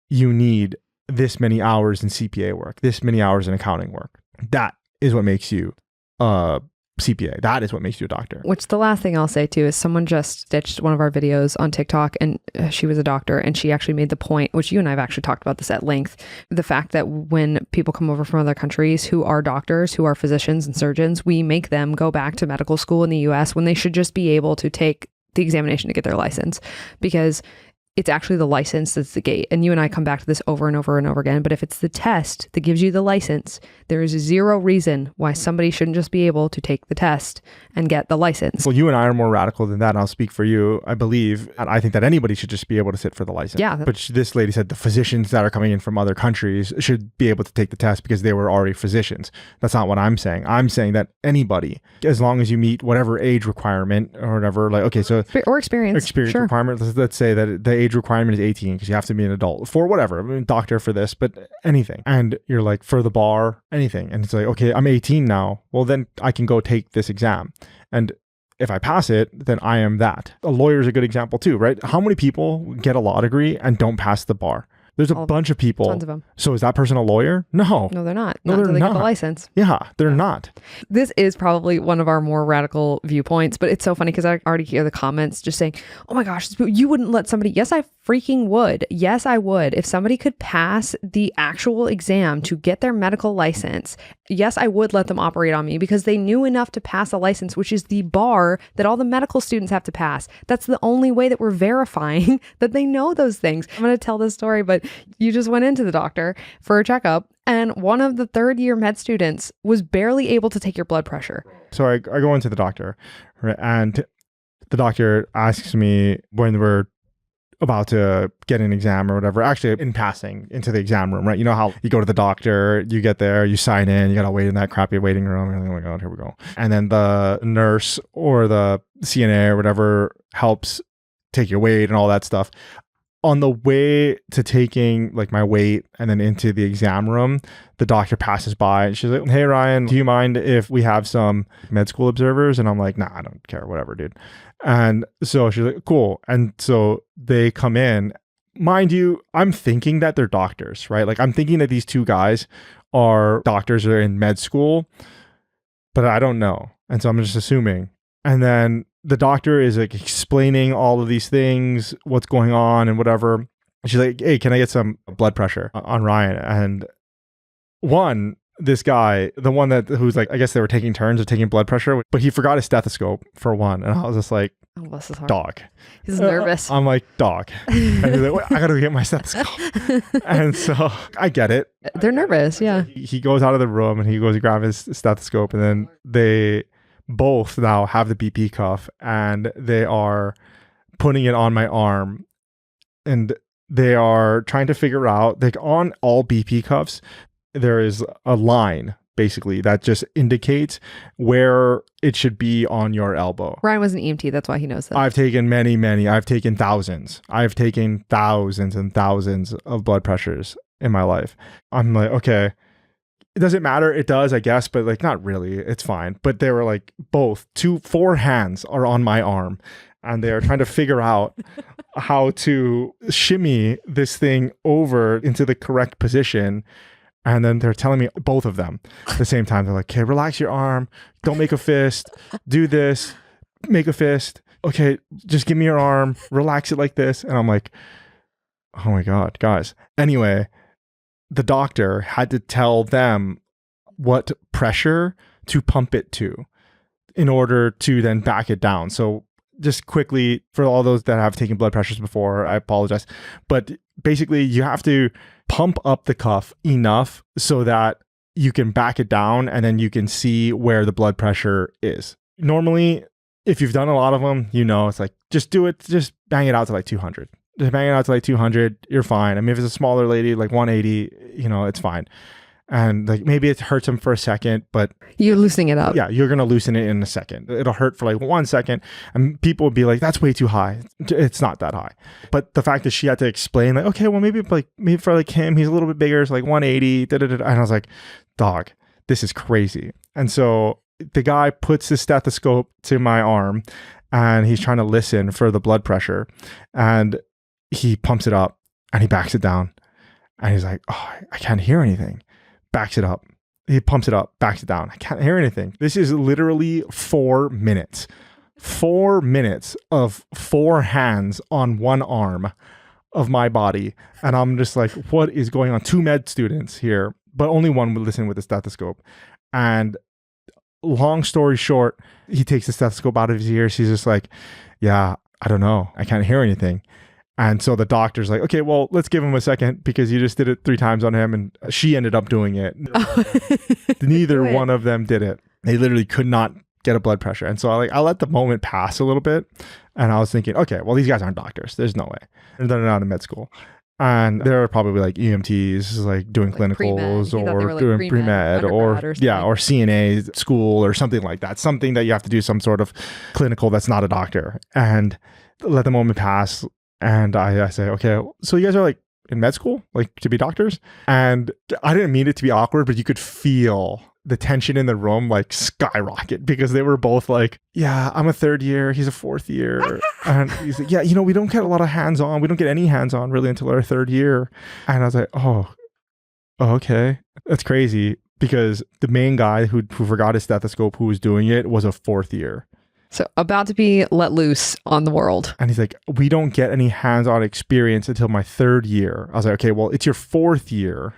you need this many hours in CPA work, this many hours in accounting work. That is what makes you a CPA. That is what makes you a doctor. Which the last thing I'll say too is someone just stitched one of our videos on TikTok, and she was a doctor, and she actually made the point, which you and I have actually talked about this at length, the fact that when people come over from other countries who are doctors, who are physicians and surgeons, we make them go back to medical school in the US when they should just be able to take the examination to get their license, because it's actually the license that's the gate. And you and I come back to this over and over and over again. But if it's the test that gives you the license, there is zero reason why somebody shouldn't just be able to take the test and get the license. Well, you and I are more radical than that. And I'll speak for you. I believe, and I think that anybody should just be able to sit for the license. Yeah. But this lady said the physicians that are coming in from other countries should be able to take the test because they were already physicians. That's not what I'm saying. I'm saying that anybody, as long as you meet whatever age requirement or whatever, like, okay, so. Or experience. Sure. Requirement. Let's say that the age requirement is 18 because you have to be an adult for whatever. I mean, doctor for this, but anything. And you're like, for the bar, anything. And it's like, okay, I'm 18 now. Well, then I can go take this exam. And if I pass it, then I am that. A lawyer is a good example too, right? How many people get a law degree and don't pass the bar? There's a bunch of people. Tons of them. So is that person a lawyer? No. No, they're not. No, not they're until they not. get the license. Yeah, they're not. This is probably one of our more radical viewpoints, but it's so funny because I already hear the comments just saying, oh my gosh, you wouldn't let somebody. Yes, I freaking would. Yes, I would. If somebody could pass the actual exam to get their medical license, yes, I would let them operate on me because they knew enough to pass a license, which is the bar that all the medical students have to pass. That's the only way that we're verifying that they know those things. I'm going to tell this story, but you just went into the doctor for a checkup, and one of the third year med students was barely able to take your blood pressure. So I go into the doctor, right, and the doctor asks me when we're about to get an exam or whatever, actually in passing into the exam room, right? You know how you go to the doctor, you get there, you sign in, you got to wait in that crappy waiting room. And oh my God, here we go. And then the nurse or the CNA or whatever helps take your weight and all that stuff. On the way to taking like my weight and then into the exam room, the doctor passes by and she's like, hey, Ryan, do you mind if we have some med school observers? And I'm like, nah, I don't care. Whatever, dude. And so she's like, cool. And so they come in. Mind you, I'm thinking that they're doctors, right? Like I'm thinking that these two guys are doctors or in med school, but I don't know. And so I'm just assuming. And then the doctor is like explaining all of these things, what's going on and whatever. She's like, hey, can I get some blood pressure on Ryan? And this guy, the one who's like, I guess they were taking turns of taking blood pressure, but he forgot his stethoscope for one. And I was just like, oh, bless his heart. Dog. He's nervous. I'm like, dog. And he's like, wait, I got to get my stethoscope. And so I get it. They're nervous. Yeah. He goes out of the room and he goes to grab his stethoscope, and then they both now have the BP cuff and they are putting it on my arm, and they are trying to figure out, like, on all BP cuffs, there is a line basically that just indicates where it should be on your elbow. Ryan was an EMT. That's why he knows that. I've taken many. I've taken thousands. I've taken thousands and thousands of blood pressures in my life. I'm like, okay, it doesn't matter. It does, I guess, but like, not really. It's fine. But they were like, four hands are on my arm, and they're trying to figure out how to shimmy this thing over into the correct position. And then they're telling me, both of them at the same time, they're like, okay, relax your arm. Don't make a fist. Do this. Make a fist. Okay, just give me your arm. Relax it like this. And I'm like, oh my God, guys. Anyway, the doctor had to tell them what pressure to pump it to in order to then back it down. So just quickly, for all those that have taken blood pressures before, I apologize. But basically, you have to pump up the cuff enough so that you can back it down and then you can see where the blood pressure is. Normally, if you've done a lot of them, you know, it's like, just do it, just bang it out to like 200. Just bang it out to like 200, you're fine. I mean, if it's a smaller lady, like 180, you know, it's fine. And like, maybe it hurts them for a second, but you're loosening it up. Yeah, you're going to loosen it in a second. It'll hurt for like 1 second. And people will be like, that's way too high. It's not that high. But the fact that she had to explain, like, okay, well, maybe for like him, he's a little bit bigger. It's like 180. And I was like, dog, this is crazy. And so the guy puts his stethoscope to my arm and he's trying to listen for the blood pressure. And he pumps it up and he backs it down. And he's like, oh, I can't hear anything. Backs it up He pumps it up, backs it down. I can't hear anything. This is literally 4 minutes. 4 minutes of 4 hands on one arm of my body. And I'm just like, what is going on? 2 med students here, but only one would listen with a stethoscope. And long story short, he takes the stethoscope out of his ears. He's just like, yeah, I don't know. I can't hear anything. And so the doctor's like, okay, well, let's give him a second because you just did it 3 times on him. And she ended up doing it. Neither one of them did it. They literally could not get a blood pressure. And so I let the moment pass a little bit. And I was thinking, okay, well, these guys aren't doctors. There's no way. They're not in med school. And they're probably like EMTs, like doing clinicals or doing pre-med or CNA school or something like that. Something that you have to do some sort of clinical that's not a doctor. And let the moment pass. And I say, okay, so you guys are like in med school, like to be doctors? And I didn't mean it to be awkward, but you could feel the tension in the room like skyrocket because they were both like, yeah, I'm a 3rd year. He's a 4th year. And he's like, yeah, we don't get a lot of hands-on. We don't get any hands-on really until our 3rd year. And I was like, oh, okay. That's crazy because the main guy who forgot his stethoscope, who was doing it, was a 4th year. So about to be let loose on the world. And he's like, we don't get any hands-on experience until my 3rd year. I was like, okay, well, it's your 4th year.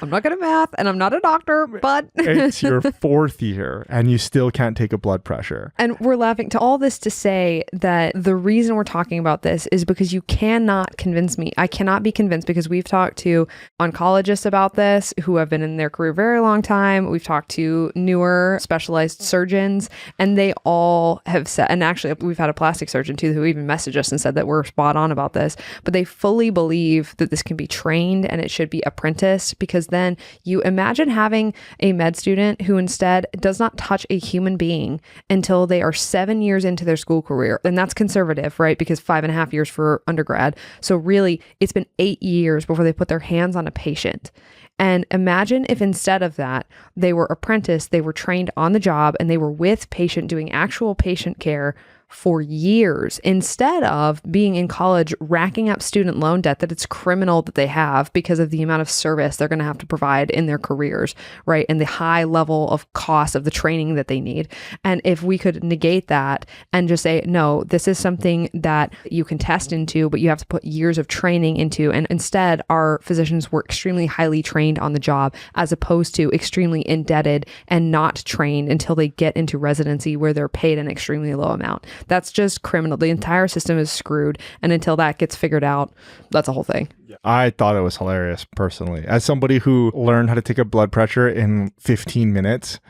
I'm not good at math and I'm not a doctor, but it's your 4th year and you still can't take a blood pressure. And we're laughing to all this to say that the reason we're talking about this is because you cannot convince me. I cannot be convinced because we've talked to oncologists about this who have been in their career a very long time. We've talked to newer specialized surgeons and they all have said, and actually we've had a plastic surgeon too who even messaged us and said that we're spot on about this, but they fully believe that this can be trained and it should be apprenticed because then you imagine having a med student who instead does not touch a human being until they are 7 years into their school career. And that's conservative, right? Because 5.5 years for undergrad. So really it's been 8 years before they put their hands on a patient. And imagine if instead of that, they were apprenticed, they were trained on the job, and they were with patient doing actual patient care for years instead of being in college racking up student loan debt that it's criminal that they have because of the amount of service they're going to have to provide in their careers, right? And the high level of cost of the training that they need. And if we could negate that and just say, no, this is something that you can test into, but you have to put years of training into. And instead, our physicians were extremely highly trained on the job as opposed to extremely indebted and not trained until they get into residency where they're paid an extremely low amount. That's just criminal. The entire system is screwed. And until that gets figured out, that's a whole thing. I thought it was hilarious personally. As somebody who learned how to take a blood pressure in 15 minutes,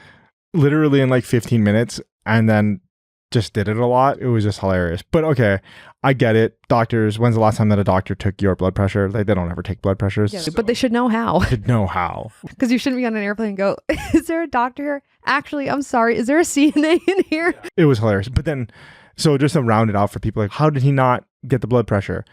literally in like 15 minutes, and then just did it a lot. It was just hilarious. But okay, I get it. Doctors, when's the last time that a doctor took your blood pressure? Like they don't ever take blood pressures. Yeah, so but they should know how. They should know how. Because you shouldn't be on an airplane and go, is there a doctor here? Actually, I'm sorry. Is there a CNA in here? It was hilarious. But then, so just to round it out for people, like how did he not get the blood pressure?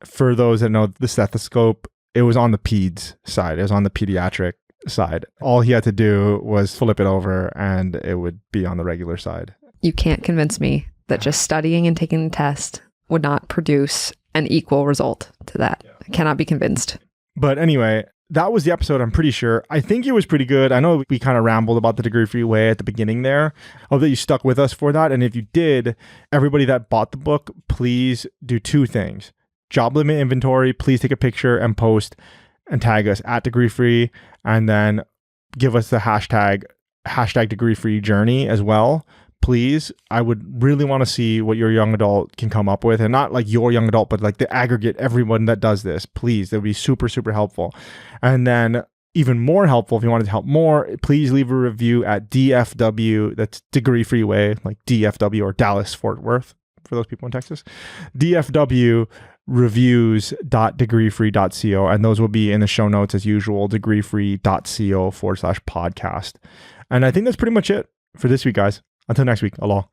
For those that know the stethoscope, it was on the peds side. It was on the pediatric side. All he had to do was flip it over and it would be on the regular side. You can't convince me that just studying and taking the test would not produce an equal result to that. I cannot be convinced. But anyway, that was the episode, I'm pretty sure. I think it was pretty good. I know we kind of rambled about the degree-free way at the beginning there. I hope that you stuck with us for that. And if you did, everybody that bought the book, please do 2 things. Job limit inventory, please take a picture and post and tag us at degree-free. And then give us the hashtag degree-free journey as well. Please, I would really want to see what your young adult can come up with, and not like your young adult, but like the aggregate, everyone that does this, please. That would be super, super helpful. And then even more helpful, if you wanted to help more, please leave a review at DFW, that's Degree Freeway, like DFW or Dallas Fort Worth for those people in Texas. DFW reviews.degreefree.co, and those will be in the show notes as usual, degreefree.co/podcast. And I think that's pretty much it for this week, guys. Until next week, aloha.